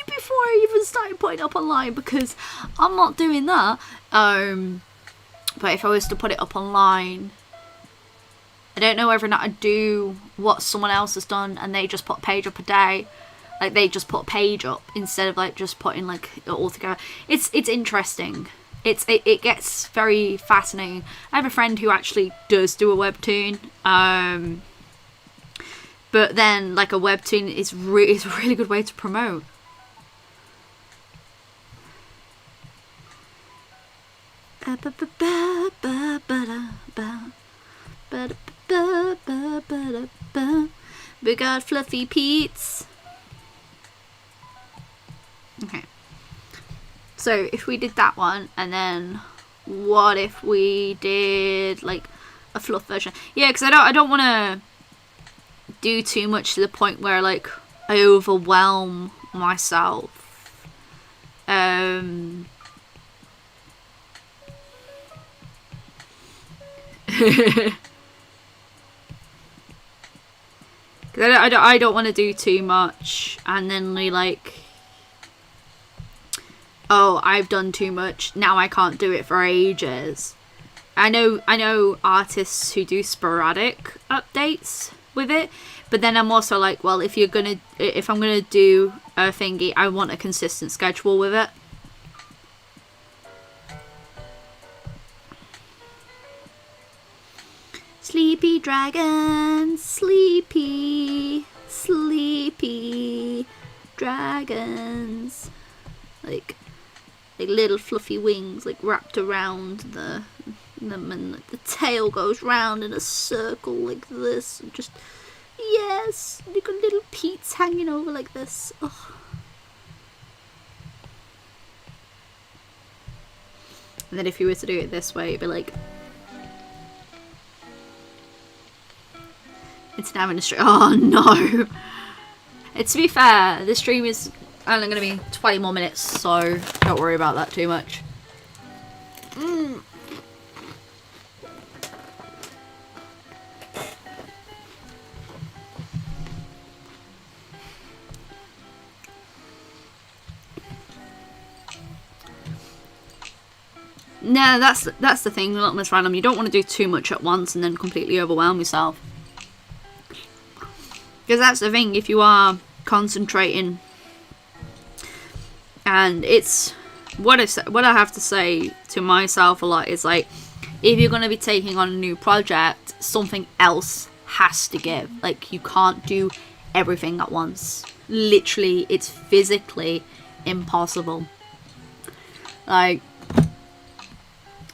before I even started putting up online, because I'm not doing that. But if I was to put it up online, I don't know whether or not I'd do what someone else has done, and they just put a page up a day. Like, they just put a page up instead of like just putting like it all together. It's interesting. It gets very fascinating. I have a friend who actually does do a Webtoon. But then like a Webtoon is a really good way to promote. We got Fluffy Pete's. Okay. So if we did that one, and then what if we did like a fluff version? Yeah, because I don't want to do too much to the point where like I overwhelm myself. I don't want to do too much, and then we like, oh, I've done too much, now I can't do it for ages. I know artists who do sporadic updates with it, but then I'm also like, well, if I'm gonna do a thingy, I want a consistent schedule with it. Sleepy dragons, sleepy dragons, like little fluffy wings like wrapped around them, and like, the tail goes round in a circle like this, and just, yes, you got little Pete's hanging over like this. Oh. And then if you were to do it this way, it'd be like, it's now in a stream. Oh no! To be fair, the stream is only going to be 20 more minutes, so don't worry about that too much. No, that's the thing, not much random. You don't want to do too much at once and then completely overwhelm yourself. Because that's the thing, if you are concentrating, and it's what I have to say to myself a lot is like, if you're going to be taking on a new project, something else has to give. Like, you can't do everything at once. Literally, it's physically impossible. Like,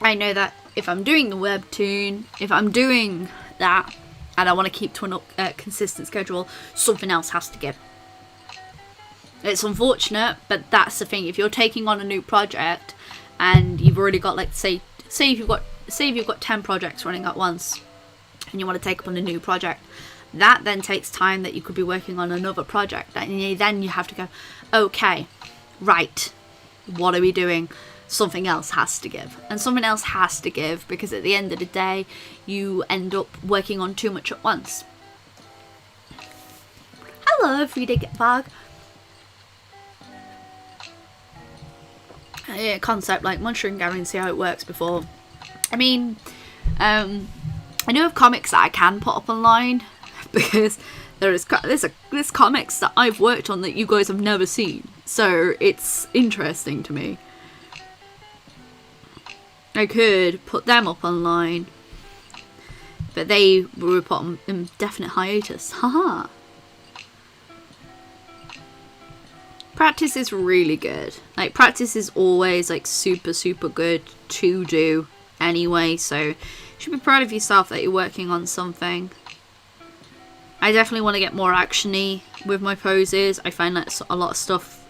I know that if I'm doing the Webtoon, if I'm doing that, and I want to keep to a consistent schedule, something else has to give. It's unfortunate, but that's the thing. If you're taking on a new project and you've already got, like, say if you've got 10 projects running at once, and you want to take up on a new project, that then takes time that you could be working on another project, and then you have to go, okay, right, what are we doing? Something else has to give, and something else has to give, because at the end of the day you end up working on too much at once. Hello, if you did get bug. Concept like mushroom gathering, see how it works before. I mean, I know of comics that I can put up online, because there's comics that I've worked on that you guys have never seen, so it's interesting to me. I could put them up online, but they were put on indefinite hiatus. Haha. Practice is really good. Like, practice is always like super good to do anyway, so you should be proud of yourself that you're working on something. I definitely want to get more actiony with my poses. I find that a lot of stuff,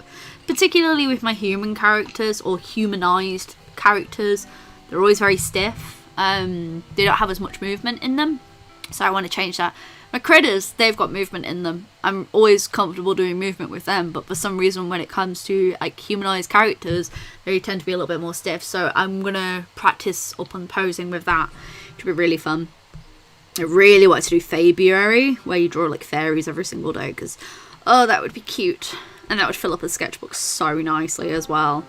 particularly with my human characters or humanized characters, they're always very stiff. They don't have as much movement in them, so I want to change that. My critters, they've got movement in them. I'm always comfortable doing movement with them, but for some reason when it comes to like humanized characters, they tend to be a little bit more stiff, so I'm gonna practice up on posing with that. It should be really fun. I really want to do February, where you draw like fairies every single day, because oh, that would be cute, and that would fill up a sketchbook so nicely as well.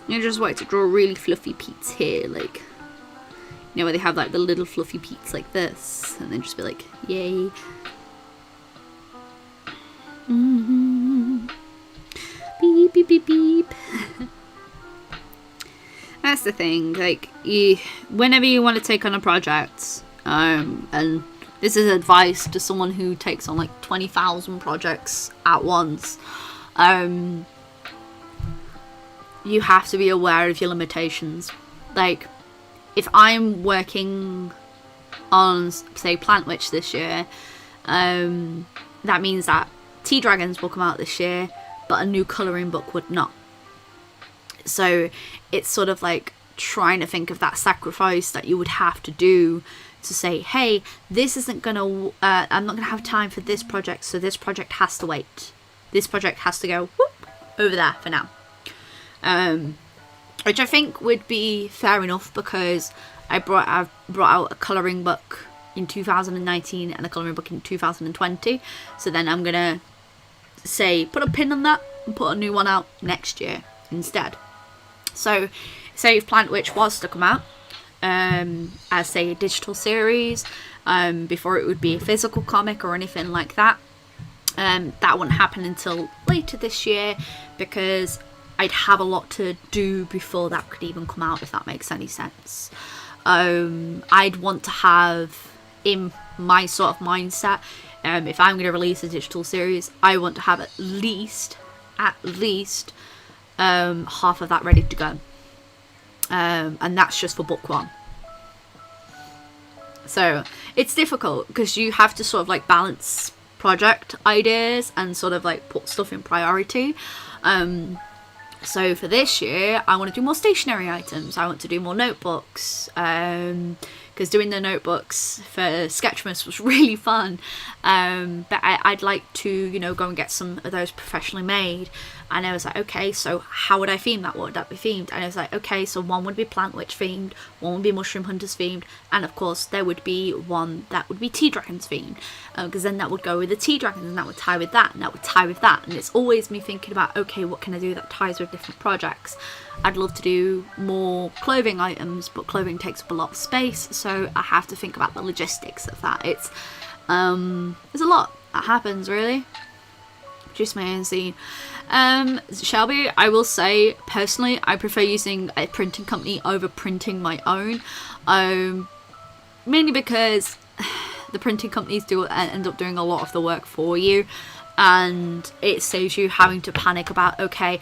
I just want to draw really fluffy peats here, like, you know, where they have like the little fluffy peats like this, and then just be like, yay. Beep beep beep beep. That's the thing, like, whenever you want to take on a project, and this is advice to someone who takes on like 20,000 projects at once, you have to be aware of your limitations. Like, if I'm working on, say, Plant Witch this year, that means that Tea Dragons will come out this year, but a new colouring book would not. So it's sort of like trying to think of that sacrifice that you would have to do to say, hey, this isn't gonna, I'm not gonna have time for this project, so this project has to wait. This project has to go whoop, over there for now. Which I think would be fair enough, because I've brought out a colouring book in 2019 and a colouring book in 2020. So then I'm gonna say put a pin on that and put a new one out next year instead. So say if Plant Witch was to come out as, say, a digital series, before it would be a physical comic or anything like that, that wouldn't happen until later this year, because I'd have a lot to do before that could even come out, if that makes any sense. I'd want to have, in my sort of mindset, if I'm going to release a digital series, I want to have at least half of that ready to go. And that's just for book one. So it's difficult, because you have to sort of like balance project ideas and sort of like put stuff in priority. So for this year, I want to do more stationery items. I want to do more notebooks, because doing the notebooks for Sketchmas was really fun. But I'd like to, you know, go and get some of those professionally made. And I was like, okay, so how would I theme that? What would that be themed? And I was like, okay, so one would be Plant Witch themed, one would be Mushroom Hunters themed, and of course there would be one that would be Tea Dragons themed, because then that would go with the Tea Dragons, and that would tie with that, and that would tie with that. And it's always me thinking about, okay, what can I do that ties with different projects? I'd love to do more clothing items, but clothing takes up a lot of space, so I have to think about the logistics of that. It's there's a lot that happens, really. Just my own scene. Shelby, I will say, personally, I prefer using a printing company over printing my own. Mainly because the printing companies do end up doing a lot of the work for you, and it saves you having to panic about, okay,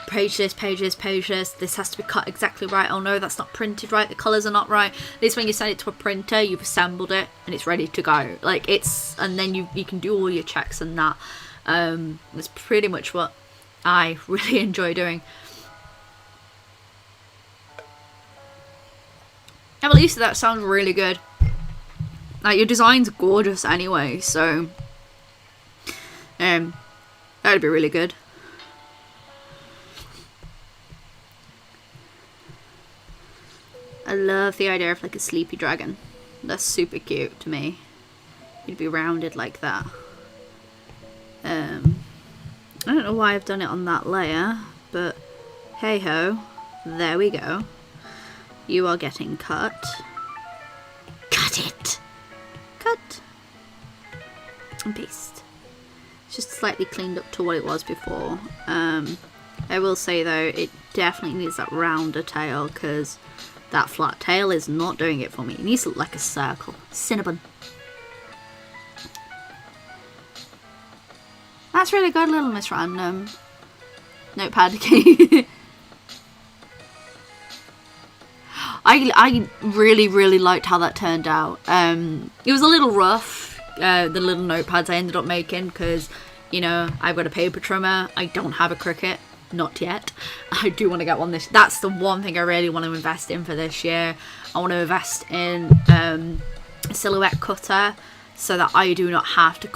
page this, this has to be cut exactly right, oh no, that's not printed right, the colours are not right. At least when you send it to a printer, you've assembled it and it's ready to go. Like, it's, and then you can do all your checks and that. That's pretty much what I really enjoy doing. Yeah, but at least that sounds really good. Like, your design's gorgeous anyway, so that'd be really good. I love the idea of like a sleepy dragon. That's super cute to me. You'd be rounded like that. I don't know why I've done it on that layer, but hey ho, there we go. You are getting cut. Cut it! Cut! And paste. It's just slightly cleaned up to what it was before. I will say though, it definitely needs that rounder tail, because that flat tail is not doing it for me. It needs to look like a circle. Cinnamon. That's really good, Little Miss Random. Notepad. I really liked how that turned out. It was a little rough, the little notepads I ended up making, because, you know, I've got a paper trimmer. I don't have a Cricut. Not yet. I do want to get one that's the one thing I really want to invest in for this year. I want to invest in a silhouette cutter, so that I do not have to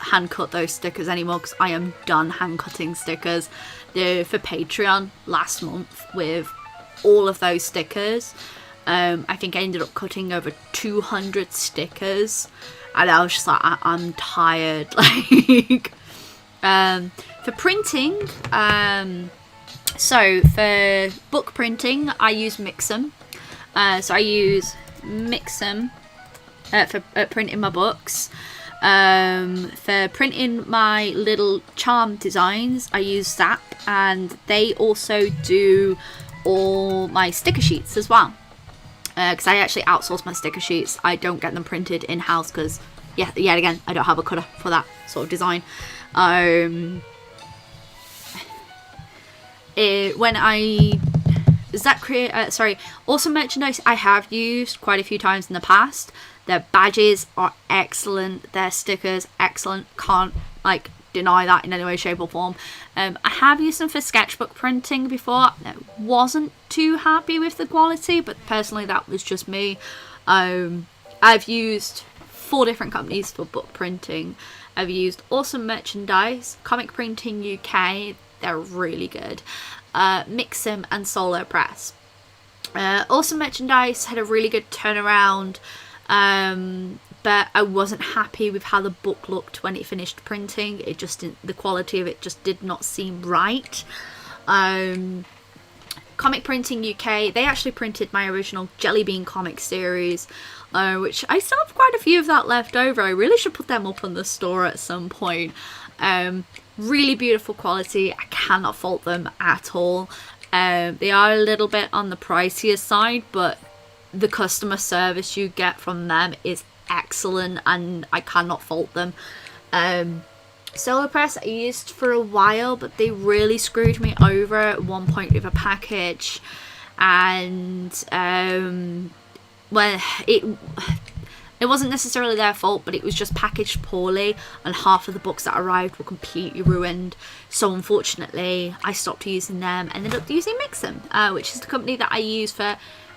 hand cut those stickers anymore, because I am done hand cutting stickers. For Patreon last month, with all of those stickers, I think I ended up cutting over 200 stickers, and I was just like, I'm tired. Like, for printing, so for book printing, I use Mixam. So I use Mixam for printing my books. For printing my little charm designs, I use Zap, and they also do all my sticker sheets as well. Because I actually outsource my sticker sheets. I don't get them printed in-house because, yet again, I don't have a cutter for that sort of design. Awesome Merchandise I have used quite a few times in the past. Their badges are excellent, their stickers excellent, can't like deny that in any way, shape or form. I have used them for sketchbook printing before. I wasn't too happy with the quality, but personally that was just me. I've used 4 different companies for book printing. I've used Awesome Merchandise, Comic Printing UK, they're really good, Mixam and Solo Press. Awesome Merchandise had a really good turnaround, but I wasn't happy with how the book looked when it finished printing. It just didn't, the quality of it just did not seem right. Comic Printing UK, they actually printed my original Jelly Bean comic series, which I still have quite a few of that left over. I really should put them up on the store at some point. Really beautiful quality. I cannot fault them at all. They are a little bit on the pricier side, but the customer service you get from them is excellent, and I cannot fault them. Solo Press I used for a while, but they really screwed me over at one point with a package, and well, it wasn't necessarily their fault, but it was just packaged poorly, and half of the books that arrived were completely ruined. So unfortunately, I stopped using them, ended up using Mixam, which is the company that I use for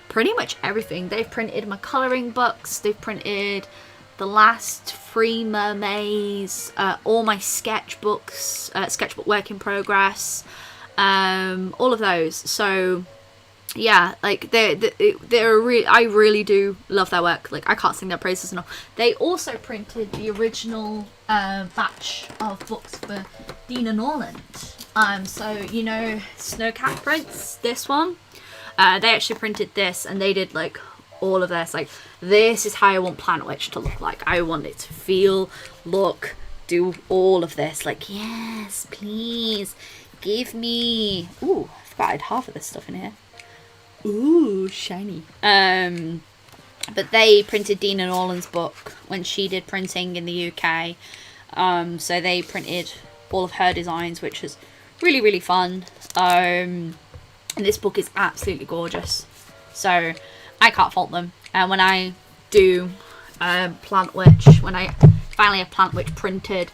pretty much everything. They've printed my colouring books, they've printed the last 3 mermaids, all my sketchbooks, sketchbook work in progress, all of those. So yeah, like I really do love their work. Like, I can't sing their praises enough. They also printed the original batch of books for Dina Norland. So you know, Snowcat prints this one. They actually printed this, and they did like all of this. Like, this is how I want Planet Witch to look like. I want it to feel, look, do all of this. Like, yes, please give me. Ooh, I forgot I had half of this stuff in here. Ooh, shiny. But they printed Dina Norland's book when she did printing in the UK. So they printed all of her designs, which was really, really fun. And this book is absolutely gorgeous. So I can't fault them. And when I do Planet Witch, when I finally have Planet Witch printed,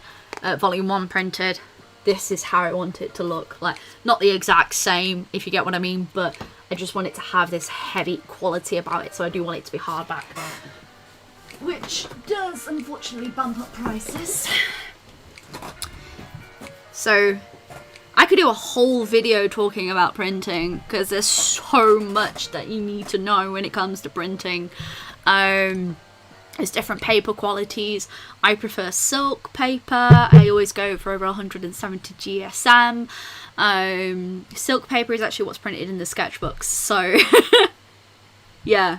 volume 1 printed, this is how I want it to look. Like, not the exact same, if you get what I mean, but I just want it to have this heavy quality about it, so I do want it to be hardback, which does unfortunately bump up prices. So I could do a whole video talking about printing, because there's so much that you need to know when it comes to printing. There's different paper qualities. I prefer silk paper. I always go for over 170 GSM. Silk paper is actually what's printed in the sketchbooks. So yeah,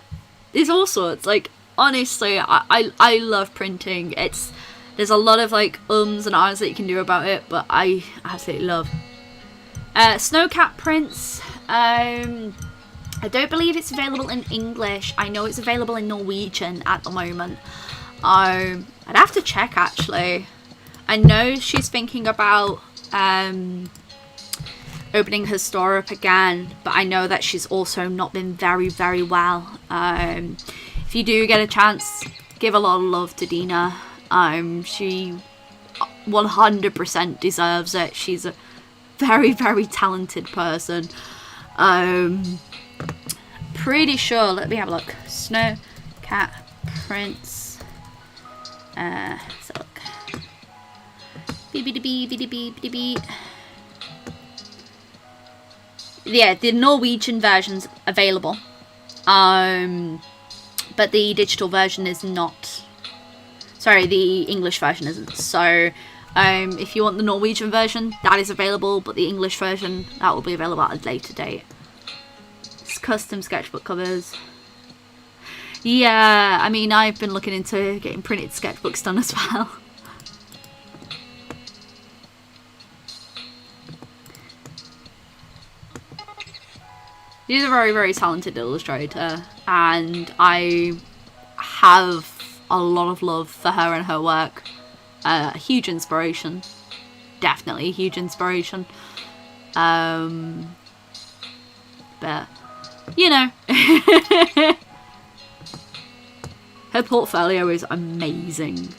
there's all sorts. Like, honestly, I love printing. There's a lot of like ums and ahs that you can do about it, but I absolutely love. Snowcat prints. I don't believe it's available in English. I know it's available in Norwegian at the moment. I'd have to check, actually. I know she's thinking about opening her store up again, but I know that she's also not been very, very well. If you do get a chance, give a lot of love to Dina. She 100% deserves it. She's a very, very talented person. Pretty sure, let me have a look. Snow Cat Prince. Let's have a look. Yeah, the Norwegian version's available. But the digital version is not. Sorry, the English version isn't. So, if you want the Norwegian version, that is available, but the English version, that will be available at a later date. It's custom sketchbook covers. Yeah, I mean, I've been looking into getting printed sketchbooks done as well. She's a very, very talented illustrator, and I have a lot of love for her and her work. A huge inspiration. Definitely a huge inspiration. But, you know. Her portfolio is amazing.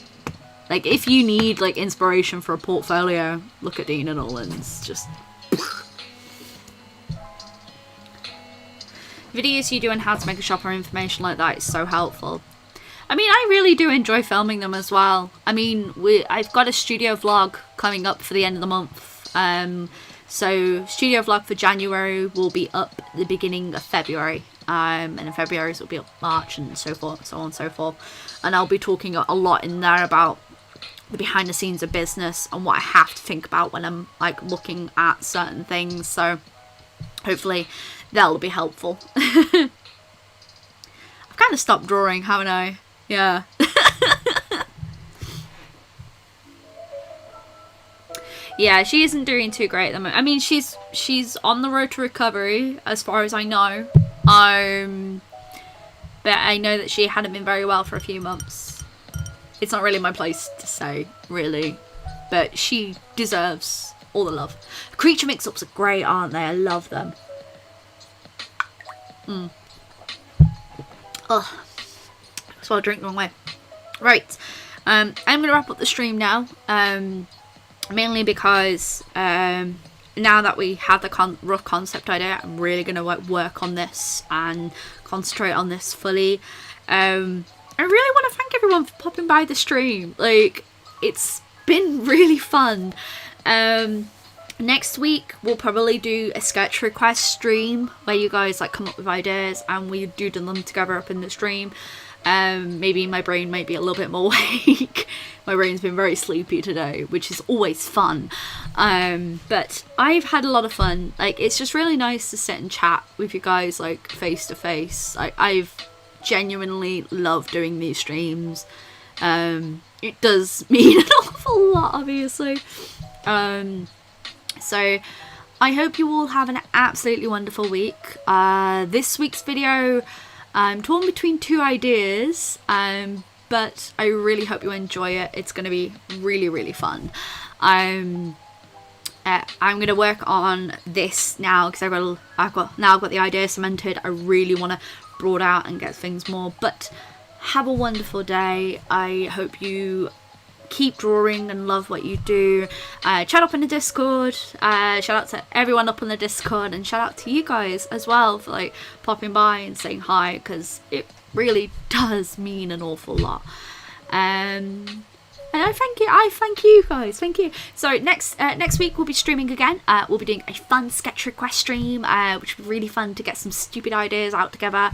Like, if you need, like, inspiration for a portfolio, look at Dina Nolan's. Just... videos you do on how to make a shop or information like that is so helpful. I mean, I really do enjoy filming them as well. I mean, I've got a studio vlog coming up for the end of the month. So studio vlog for January will be up at the beginning of February. And in February it will be up March and so forth, so on and so forth. And I'll be talking a lot in there about the behind the scenes of business and what I have to think about when I'm like looking at certain things. So hopefully that'll be helpful. I've kind of stopped drawing, haven't I? Yeah. Yeah, she isn't doing too great at the moment. I mean, she's on the road to recovery, as far as I know. But I know that she hadn't been very well for a few months. It's not really my place to say, really. But she deserves all the love. The creature mix-ups are great, aren't they? I love them. Oh, so I'll drink the wrong way. Right, I'm going to wrap up the stream now. Mainly because now that we have the rough concept idea, I'm really going to work on this and concentrate on this fully. I really want to thank everyone for popping by the stream. Like, it's been really fun. Next week we'll probably do a sketch request stream where you guys like come up with ideas and we do them together up in the stream. Maybe my brain might be a little bit more awake. My brain's been very sleepy today, which is always fun. But I've had a lot of fun. Like, it's just really nice to sit and chat with you guys, like, face to face. I've genuinely loved doing these streams. It does mean an awful lot, obviously. So I hope you all have an absolutely wonderful week. This week's video, I'm torn between two ideas, but I really hope you enjoy it. It's going to be really, really fun. I'm going to work on this now because I've got the idea cemented. I really want to broad out and get things more. But have a wonderful day. I hope you keep drawing and love what you do. Chat up in the Discord. Shout out to everyone up on the Discord, and shout out to you guys as well for like popping by and saying hi, because it really does mean an awful lot. And I thank you guys. Thank you. So next week we'll be streaming again. We'll be doing a fun sketch request stream, which will be really fun to get some stupid ideas out together.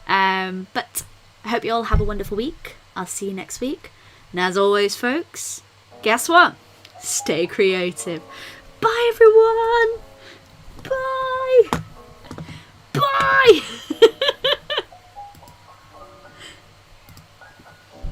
But I hope you all have a wonderful week. I'll see you next week. And as always, folks, guess what? Stay creative. Bye, everyone. Bye. Bye.